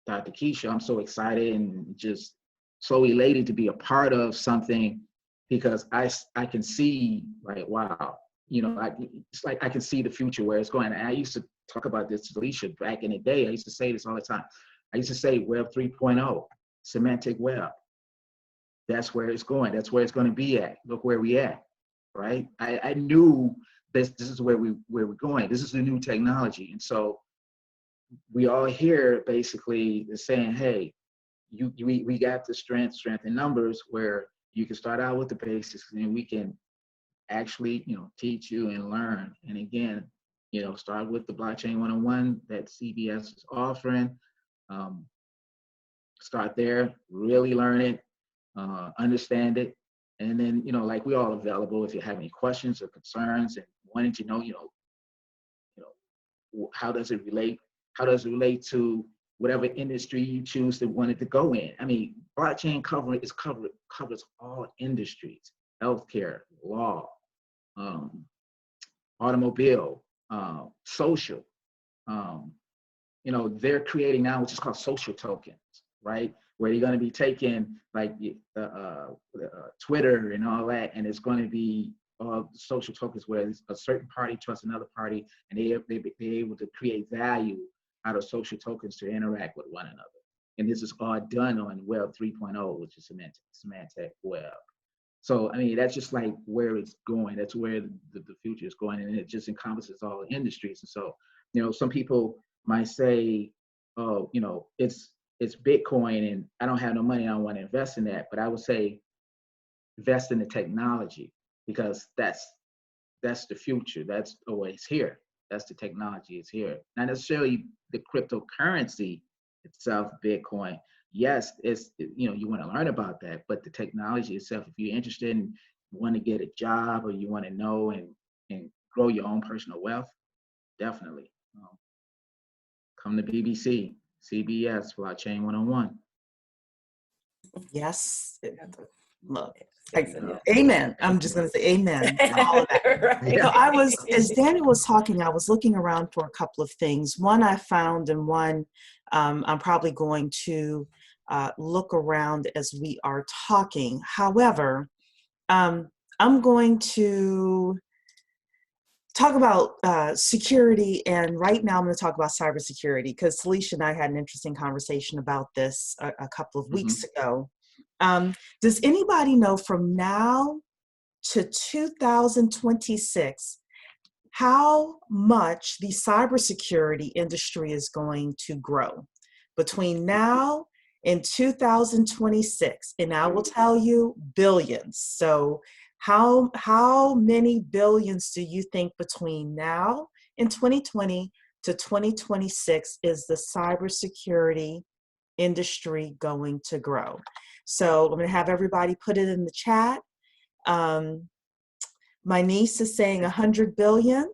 Dr. Keisha, I'm so excited and just so elated to be a part of something, because I can see, like, wow, you know, it's like I can see the future where it's going. And I used to talk about this to Alicia back in the day. I used to say this all the time. I used to say Web 3.0, semantic web. That's where it's going. That's where it's going to be at. Look where we at, right? I knew this is where we're going. This is the new technology. And so we all here basically is saying, hey, we got the strength in numbers, where you can start out with the basics and we can actually, you know, teach you and learn. And again, you know, start with the Blockchain 101 that CBS is offering. Start there, really learn it, understand it. And then, you know, like, we're all available if you have any questions or concerns and wanting to know, you know, how does it relate? How does it relate to whatever industry you choose to want it to go in? I mean, blockchain covers all industries: healthcare, law, automobile, social. Um, you know, they're creating now which is called social tokens, right? Where you're going to be taking like Twitter and all that, and it's going to be social tokens where a certain party trusts another party, and they're able to create value out of social tokens to interact with one another. And this is all done on Web 3.0, which is semantic web. So, I mean, that's just like where it's going. That's where the future is going, and it just encompasses all the industries. And so, you know, some people might say, oh, you know, it's Bitcoin and I don't have no money, I don't want to invest in that. But I would say invest in the technology, because that's the future. That's always here. That's the technology, is here. Not necessarily the cryptocurrency itself, Bitcoin. Yes, it's, you know, you want to learn about that, but the technology itself, if you're interested and you want to get a job, or you want to know and grow your own personal wealth, definitely come to BBC, CBS, Blockchain 101. Yes. Look, Yes, and yes. amen. I'm just going to say amen to all of that. Right. So I was, as Daniel was talking, I was looking around for a couple of things. One I found, and one I'm probably going to look around as we are talking. However, I'm going to talk about security, and right now I'm going to talk about cybersecurity because Talisha and I had an interesting conversation about this a couple of weeks ago. Does anybody know from now to 2026 how much the cybersecurity industry is going to grow between now and 2026? And I will tell you billions. So how many billions do you think between now and 2020 to 2026 is the cybersecurity industry going to grow? So I'm going to have everybody put it in the chat. My niece is saying 100 billion.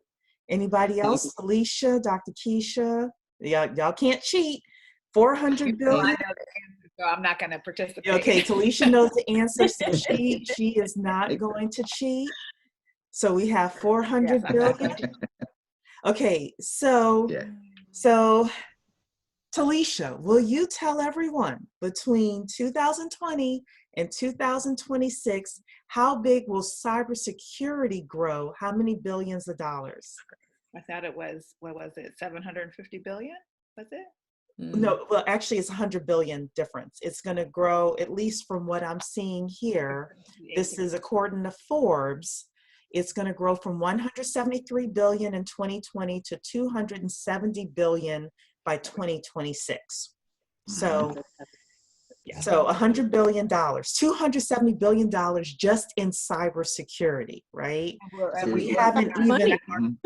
Anybody else? Alicia, Dr. Keisha, y'all can't cheat. 400 Well, I billion. know the answer, so I'm not going to participate. Okay, Talisha knows the answer, so she is not going to cheat. So we have 400 billion. Okay, so Talisha, will you tell everyone between 2020 and 2026, how big will cybersecurity grow? How many billions of dollars? I thought it was, what was it, 750 billion? Was it? No, well, actually it's 100 billion difference. It's going to grow, at least from what I'm seeing here. This is according to Forbes. It's going to grow from 173 billion in 2020 to 270 billion by 2026. So $100 billion, $270 billion just in cybersecurity, right? And we haven't even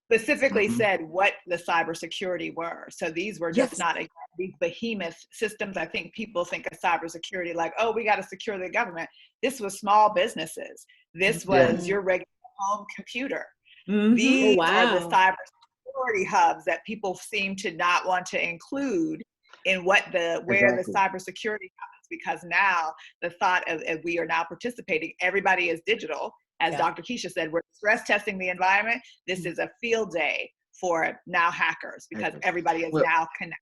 specifically said what the cybersecurity were. So these were just not these behemoth systems. I think people think of cybersecurity like, oh, we got to secure the government. This was small businesses. This was your regular home computer. These are the cybersecurity hubs that people seem to not want to include in where the cybersecurity happens, because now the thought of we are now participating, everybody is digital. As Dr. Keisha said, we're stress testing the environment. This is a field day for now hackers, because everybody is now connected.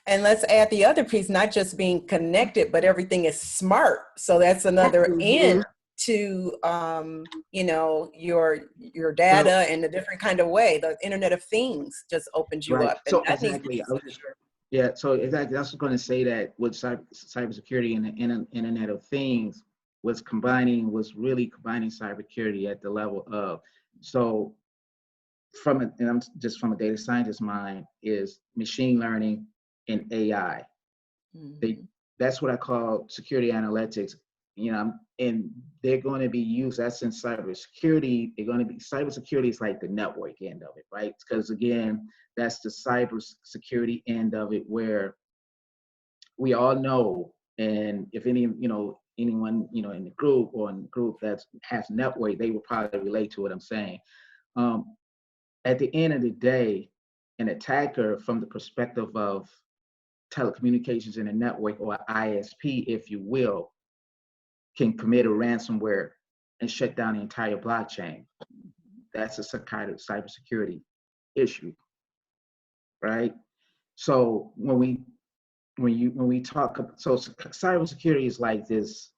And let's add the other piece, not just being connected, but everything is smart. So that's another end to you know, your data in a different kind of way. The Internet of Things just opens you up. So exactly. Yeah, so exactly. I was going to say that with cybersecurity and the Internet of Things was really combining cybersecurity at the level of, so and I'm just from a data scientist mind, is machine learning and AI. That's what I call security analytics, you know, and they're going to be used, that's in cybersecurity. Cybersecurity is like the network end of it, right? Because again, that's the cybersecurity end of it, where we all know, and if anyone, in the group or in the group that has network, they will probably relate to what I'm saying. At the end of the day, an attacker from the perspective of telecommunications in a network, or ISP, if you will, can commit a ransomware and shut down the entire blockchain. That's a kind of cybersecurity issue, right? So when we talk, so cybersecurity is like this,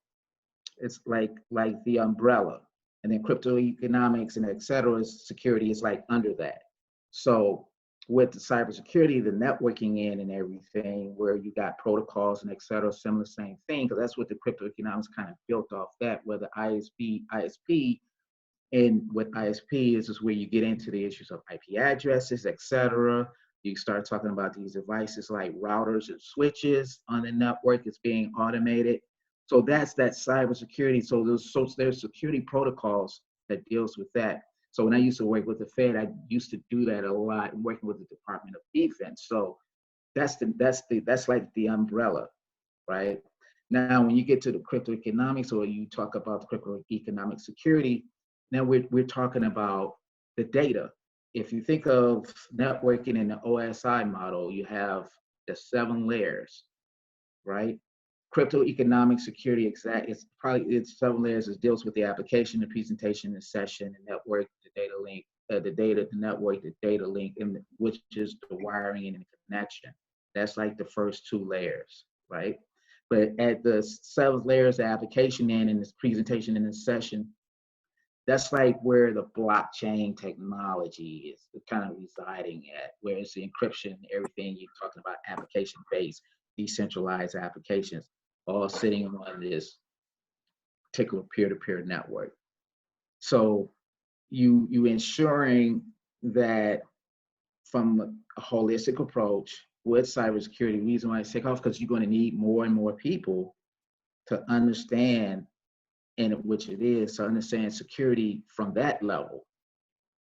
it's like the umbrella, and then cryptoeconomics and et cetera, security is like under that. So with the cybersecurity, the networking in and everything, where you got protocols and et cetera, similar same thing, because that's what the cryptoeconomics kind of built off that, where the ISP, and with ISP is where you get into the issues of IP addresses, et cetera. You start talking about these devices like routers and switches on the network. It's being automated. So that's that cybersecurity. So there's security protocols that deals with that. So when I used to work with the Fed, I used to do that a lot, working with the Department of Defense. So that's like the umbrella, right? Now, when you get to the cryptoeconomics, or you talk about the cryptoeconomic security, now we're talking about the data. If you think of networking in the OSI model, you have the 7 layers, right? crypto economic security it's several layers. It deals with the application, the presentation, the session, the network, the data link, the network, the data link, and which is the wiring and the connection. That's like the first two layers, right? But at the seventh layers, the application in this presentation and this session, that's like where the blockchain technology is kind of residing at, where it's the encryption, everything you're talking about, application-based, decentralized applications, all sitting on this particular peer-to-peer network. So you ensuring that from a holistic approach with cybersecurity, the reason why I take off, because you're going to need more and more people to understand, and which it is, to understand security from that level.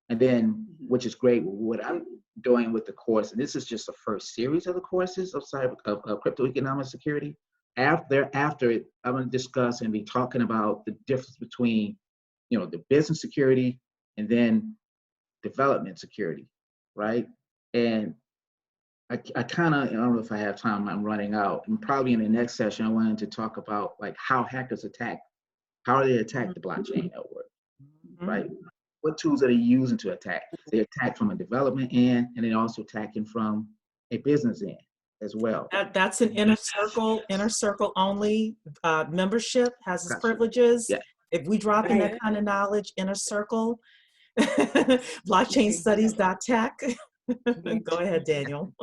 And then, which is great, what I'm doing with the course, and this is just the first series of the courses of crypto economic security. After it, I'm going to discuss and be talking about the difference between, the business security and then development security, right? And I kind of, I don't know if I have time, I'm running out. And probably in the next session, I wanted to talk about like how hackers attack, how they attack the blockchain network, right? What tools are they using to attack? They attack from a development end, and then also attacking from a business end as well. That's an inner circle only membership, has its privileges. Yeah. If we drop in that kind of knowledge, inner circle, blockchainstudies.tech. Go ahead, Daniel.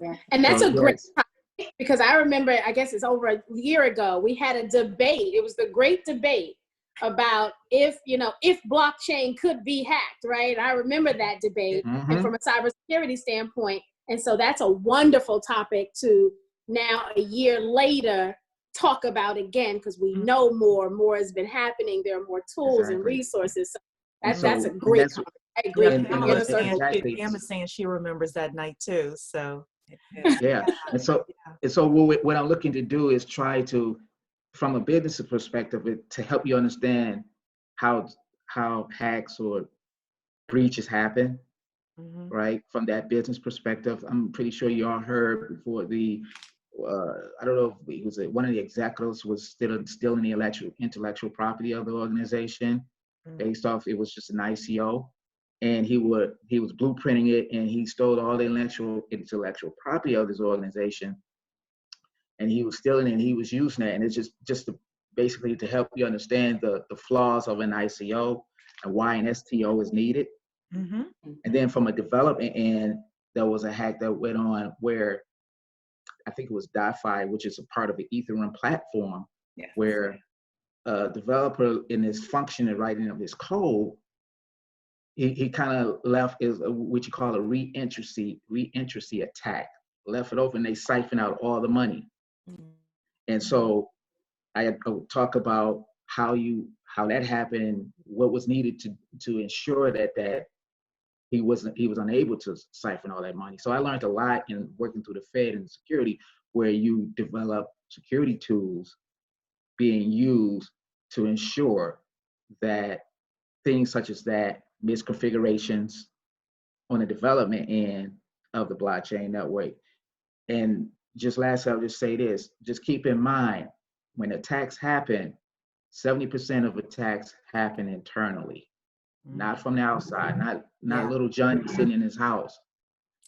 Yeah. And that's a great topic, because I remember, I guess it's over a year ago, we had a debate. It was the great debate about if blockchain could be hacked, right? I remember that debate, and from a cybersecurity standpoint. And so that's a wonderful topic to now, a year later, talk about again, because we know more has been happening. There are more tools and resources. So that's a great topic. I agree. Pam is saying she remembers that night too. So yeah. And so what I'm looking to do is try to, from a business perspective, to help you understand how hacks or breaches happen, right? From that business perspective. I'm pretty sure you all heard before I don't know if it was one of the executives was still in the intellectual property of the organization, based off, it was just an ICO. And he was blueprinting it, and he stole all the intellectual property of this organization, and he was stealing it, and he was using it. And it's just basically to help you understand the flaws of an ICO and why an STO is needed. And then from a development end, there was a hack that went on where I think it was DeFi, which is a part of the Ethereum platform, where a developer in his function and writing of his code, he kind of left is what you call a re-entry attack, left it open. They siphon out all the money. And so I talk about how that happened, what was needed to ensure that he was unable to siphon all that money. So I learned a lot in working through the Fed and security, where you develop security tools being used to ensure that things such as that, misconfigurations on the development end of the blockchain network. And just lastly, I'll just say this, just keep in mind, when attacks happen, 70% of attacks happen internally, not from the outside, not little Johnny sitting in his house.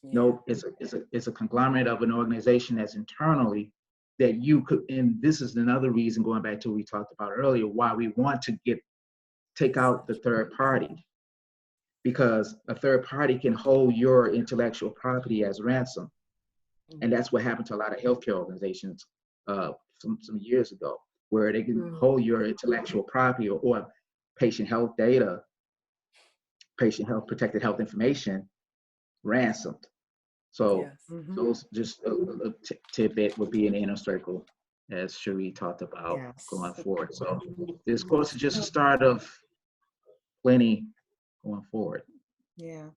No, it's a conglomerate of an organization that's internally that you could, and this is another reason, going back to what we talked about earlier, why we want to take out the third party, because a third party can hold your intellectual property as ransom. And that's what happened to a lot of healthcare organizations some years ago, where they can hold your intellectual property or patient health data, patient health, protected health information ransomed. So those just a tidbit would be an inner circle, as Cherie talked about going forward. So this course is just a start of plenty going forward. Yeah.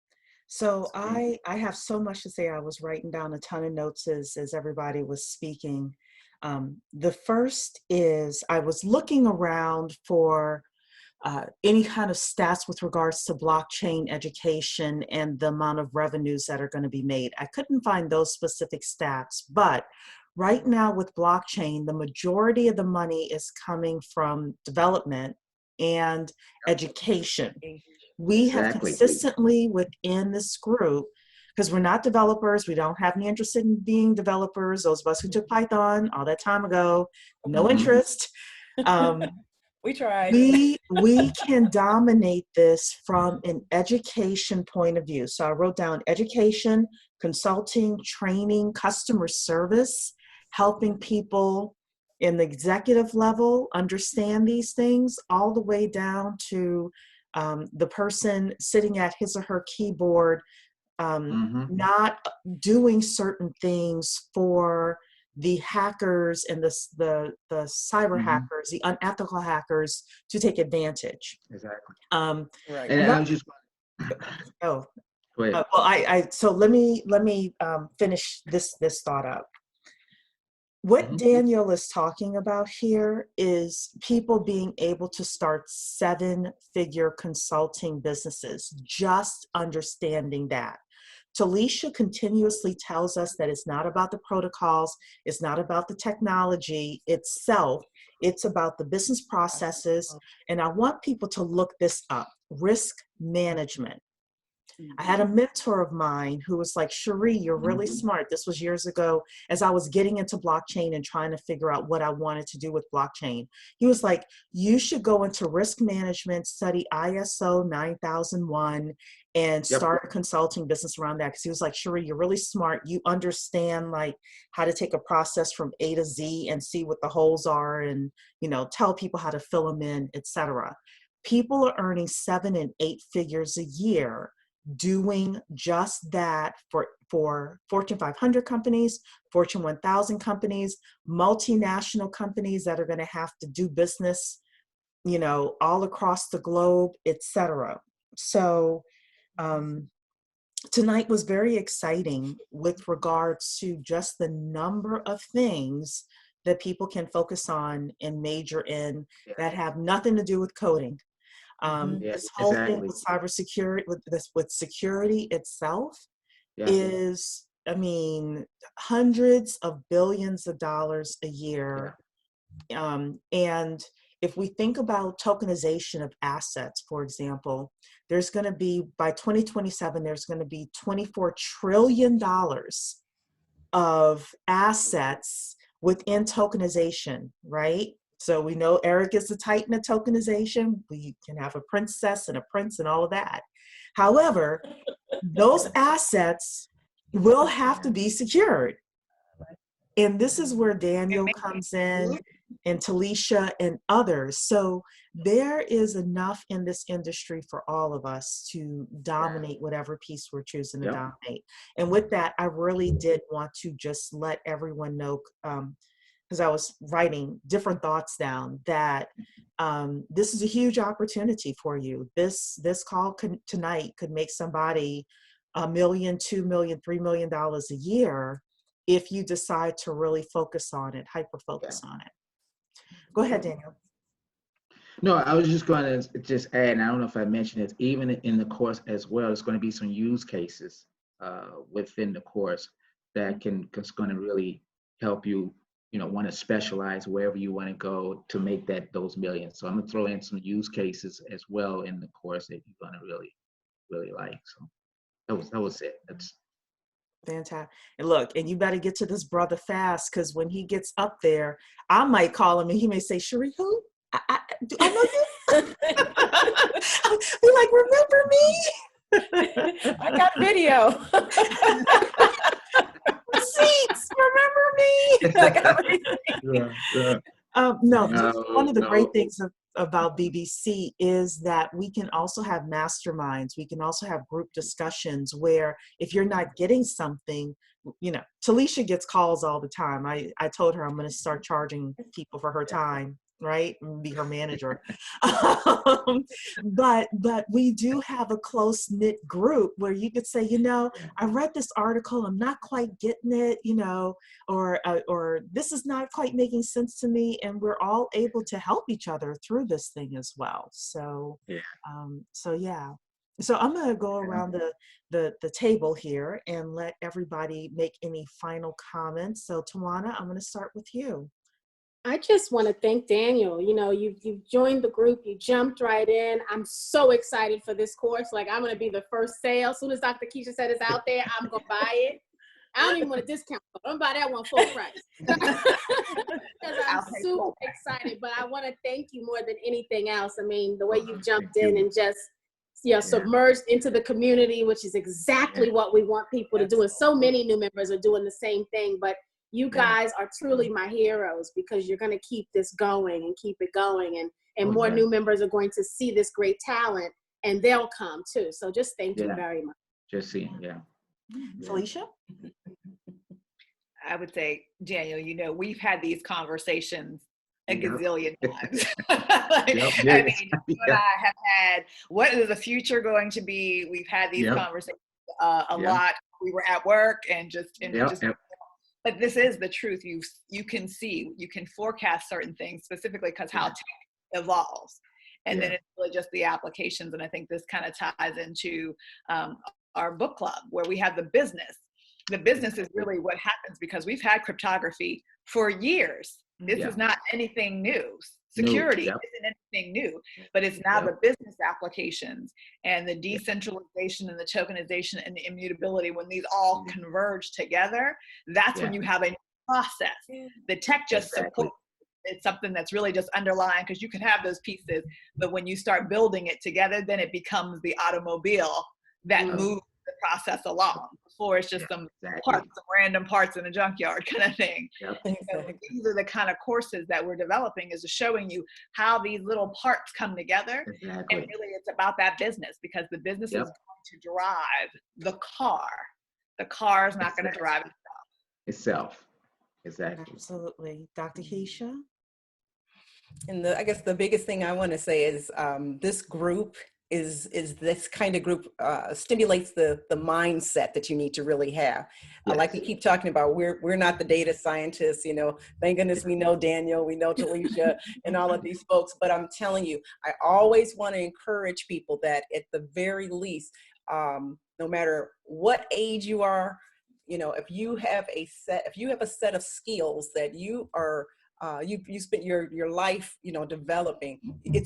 So I have so much to say. I was writing down a ton of notes as everybody was speaking. The first is I was looking around for any kind of stats with regards to blockchain education and the amount of revenues that are going to be made. I couldn't find those specific stats, but right now with blockchain, the majority of the money is coming from development and education. We have Exactly. consistently within this group, because we're not developers, we don't have any interest in being developers. Those of us who took Python all that time ago, no interest. We tried. We can dominate this from an education point of view. So I wrote down education, consulting, training, customer service, helping people in the executive level understand these things, all the way down to the person sitting at his or her keyboard, not doing certain things for the hackers and the cyber hackers, the unethical hackers, to take advantage. Exactly. Right. And I was just Oh, go ahead. well, so let me finish this thought up. What Daniel is talking about here is people being able to start 7-figure consulting businesses, just understanding that. Talisha continuously tells us that it's not about the protocols, it's not about the technology itself, it's about the business processes. And I want people to look this up: risk management. I had a mentor of mine who was like, Cherie, you're really smart. This was years ago as I was getting into blockchain and trying to figure out what I wanted to do with blockchain. He was like, you should go into risk management, study ISO 9001, and start a consulting business around that. Because he was like, Cherie, you're really smart. You understand like how to take a process from A to Z and see what the holes are and, you know, tell people how to fill them in, etc. People are earning 7 and 8 figures a year doing just that for Fortune 500 companies, Fortune 1000 companies, multinational companies that are going to have to do business, you know, all across the globe, etc. So tonight was very exciting with regards to just the number of things that people can focus on and major in that have nothing to do with coding. This whole thing with cybersecurity, with security itself, is, I mean, hundreds of billions of dollars a year. And if we think about tokenization of assets, for example, there's going to be, by 2027, there's going to be $24 trillion of assets within tokenization, right? So we know Eric is the titan of tokenization. We can have a princess and a prince and all of that. However, those assets will have to be secured. And this is where Daniel comes in, and Talisha and others. So there is enough in this industry for all of us to dominate whatever piece we're choosing to dominate. And with that, I really did want to just let everyone know, because I was writing different thoughts down, that this is a huge opportunity for you. This call tonight could make somebody $1 million, $2 million, $3 million a year if you decide to really focus on it, hyper focus on it. Go ahead, Daniel. No, I was just going to just add, and I don't know if I mentioned it, even in the course as well, there's going to be some use cases within the course that's going to really help you, you know, want to specialize wherever you want to go to make those millions. So I'm going to throw in some use cases as well in the course that you're going to really, really like. So that was it. That's fantastic. And look, and you better get to this brother fast, because when he gets up there, I might call him and he may say, Cherie, who? Do I know you? Be like, remember me? I got video. Receipts, remember me? No, one of the great things about BBC is that we can also have masterminds. We can also have group discussions where if you're not getting something, you know, Talisha gets calls all the time. I told her I'm going to start charging people for her time, right? And be her manager. But we do have a close knit group where you could say, you know, I read this article, I'm not quite getting it, you know, or this is not quite making sense to me, and we're all able to help each other through this thing as well. So, so yeah. So I'm going to go around the table here and let everybody make any final comments. So Tawana, I'm going to start with you. I just want to thank Daniel. You know, you've joined the group, you jumped right in. I'm so excited for this course. Like, I'm going to be the first sale. As soon as Dr. Keisha said it's out there, I'm going to buy it. I don't even want a discount. I'm going to buy that one full price. Because I'm super excited. But I want to thank you more than anything else. I mean, the way you jumped in and just, submerged into the community, which is exactly what we want people to do. And so many new members are doing the same thing. But you guys are truly my heroes, because you're going to keep this going and keep it going. And more new members are going to see this great talent, and they'll come too. So just thank you very much. Just seeing, Felicia? I would say, Daniel, we've had these conversations a gazillion times. I mean, you and I have had, what is the future going to be? We've had these conversations a lot. We were at work and just but this is the truth. You can see, you can forecast certain things, specifically because how tech evolves. And then it's really just the applications. And I think this kind of ties into our book club, where we have the business. The business is really what happens, because we've had cryptography for years. This is not anything new. Security isn't anything new, but it's now the business applications and the decentralization and the tokenization and the immutability. When these all converge together, that's when you have a process. The tech just supports. It's something that's really just underlying, because you can have those pieces, but when you start building it together, then it becomes the automobile that moves the process along. Before, it's just some parts, some random parts in a junkyard kind of thing. So these are the kind of courses that we're developing, is showing you how these little parts come together. And really, it's about that business, because the business is going to drive the car. The car is not going to drive itself. Exactly. Absolutely. Dr. Keisha? And I guess the biggest thing I want to say is this group is this kind of group stimulates the mindset that you need to really have. Like we keep talking about, we're not the data scientists, thank goodness we know Daniel, we know Talisha and all of these folks, but I'm telling you, I always want to encourage people that at the very least, no matter what age you are, if you have a set of skills that you are you spent your life, developing,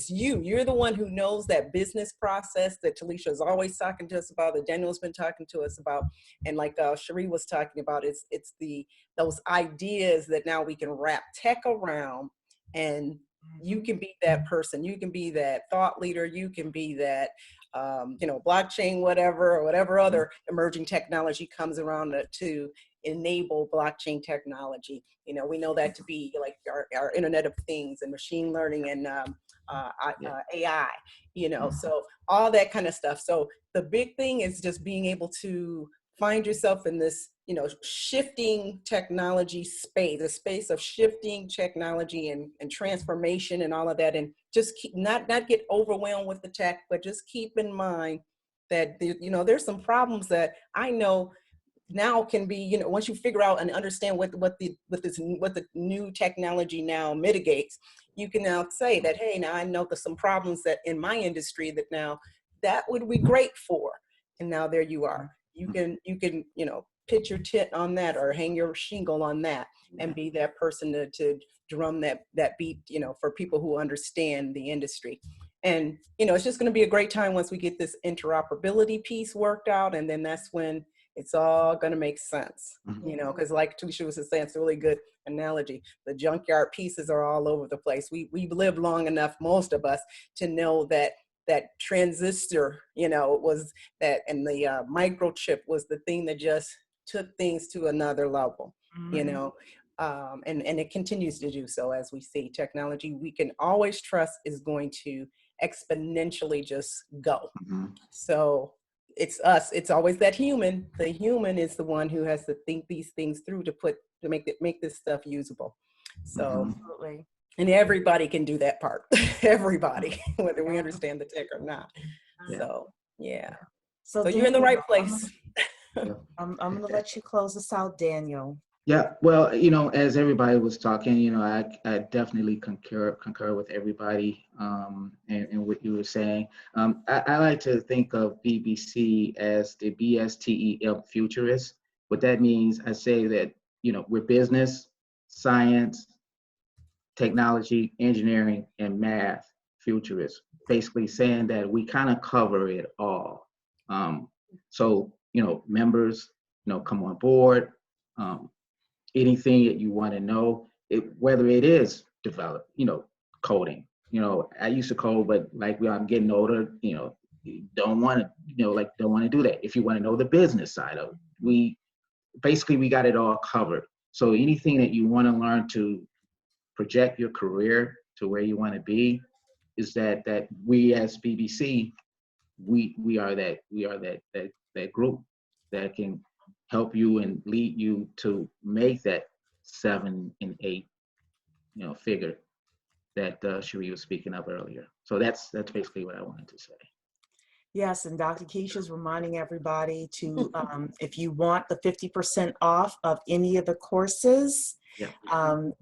you're the one who knows that business process that Talisha is always talking to us about, that Daniel's been talking to us about. And like Cherie was talking about, it's those ideas that now we can wrap tech around, and you can be that person, you can be that thought leader, you can be that, blockchain, whatever other emerging technology comes around to enable blockchain technology. We know that to be like our Internet of Things and machine learning and AI, so all that kind of stuff. So the big thing is just being able to find yourself in this, shifting technology space, the space of shifting technology and transformation and all of that. And just keep not get overwhelmed with the tech, but just keep in mind that, there's some problems that I know now can be, once you figure out and understand what the new technology now mitigates, you can now say that, hey, now I know there's some problems that in my industry that would be great for. And now there you are. You can pitch your tent on that or hang your shingle on that and be that person to drum that beat, for people who understand the industry. And, it's just going to be a great time once we get this interoperability piece worked out. And then that's when it's all going to make sense, because like Talisha was saying, it's a really good analogy. The junkyard pieces are all over the place. We've lived long enough, most of us, to know that transistor, was that, and the microchip was the thing that just took things to another level, and it continues to do so. As we see, technology we can always trust is going to exponentially just go. So it's us. It's always that human. The human is the one who has to think these things through to make this stuff usable. So, Absolutely. And everybody can do that part. Everybody, whether we understand the tech or not. So, yeah. So you're in the right place. I'm going to let you close us out, Daniel. Yeah, well, you know, as everybody was talking, you know, I definitely concur with everybody and what you were saying. I like to think of BBC as the BSTEM futurist. What that means, I say that, you know, we're business, science, technology, engineering, and math futurists, basically saying that we kind of cover it all. Um, so, you know, members, you know, come on board. Um, Anything that you want to know, whether it is develop, you know, coding. You know, I used to code, but like when I'm getting older, you know, you don't want to, you know, like don't want to do that. If you want to know the business side of it, we got it all covered. So anything that you want to learn to project your career to where you want to be, is that we as BBC, we are that group that can help you and lead you to make that 7 and 8, you know, figure that Cherie was speaking of earlier. So that's basically what I wanted to say. Yes, and Dr. Keisha's reminding everybody to, if you want the 50% off of any of the courses, Yeah.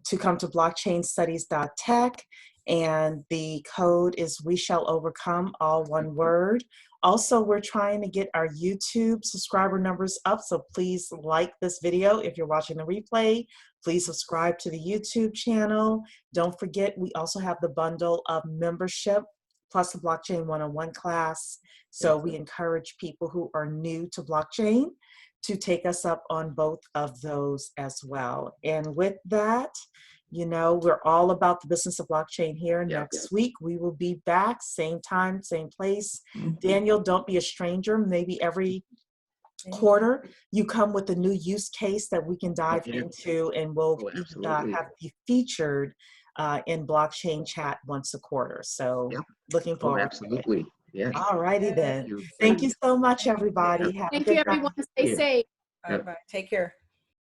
to come to blockchainstudies.tech, and the code is We Shall Overcome, all one word. Also, we're trying to get our YouTube subscriber numbers up, so please like this video if you're watching the replay. Please subscribe to the YouTube channel. Don't forget, we also have the bundle of membership plus the Blockchain 101 class. So we encourage people who are new to blockchain to take us up on both of those as well. And with that, you know, we're all about the business of blockchain here. Next week, we will be back, same time, same place. Daniel, don't be a stranger. Maybe every quarter you come with a new use case that we can dive into, and we'll have you featured in blockchain chat once a quarter. So looking forward. Absolutely. Yes. All righty then. Thank you so much, everybody. Have Thank a you, good night. everyone. Stay safe. All right, take care.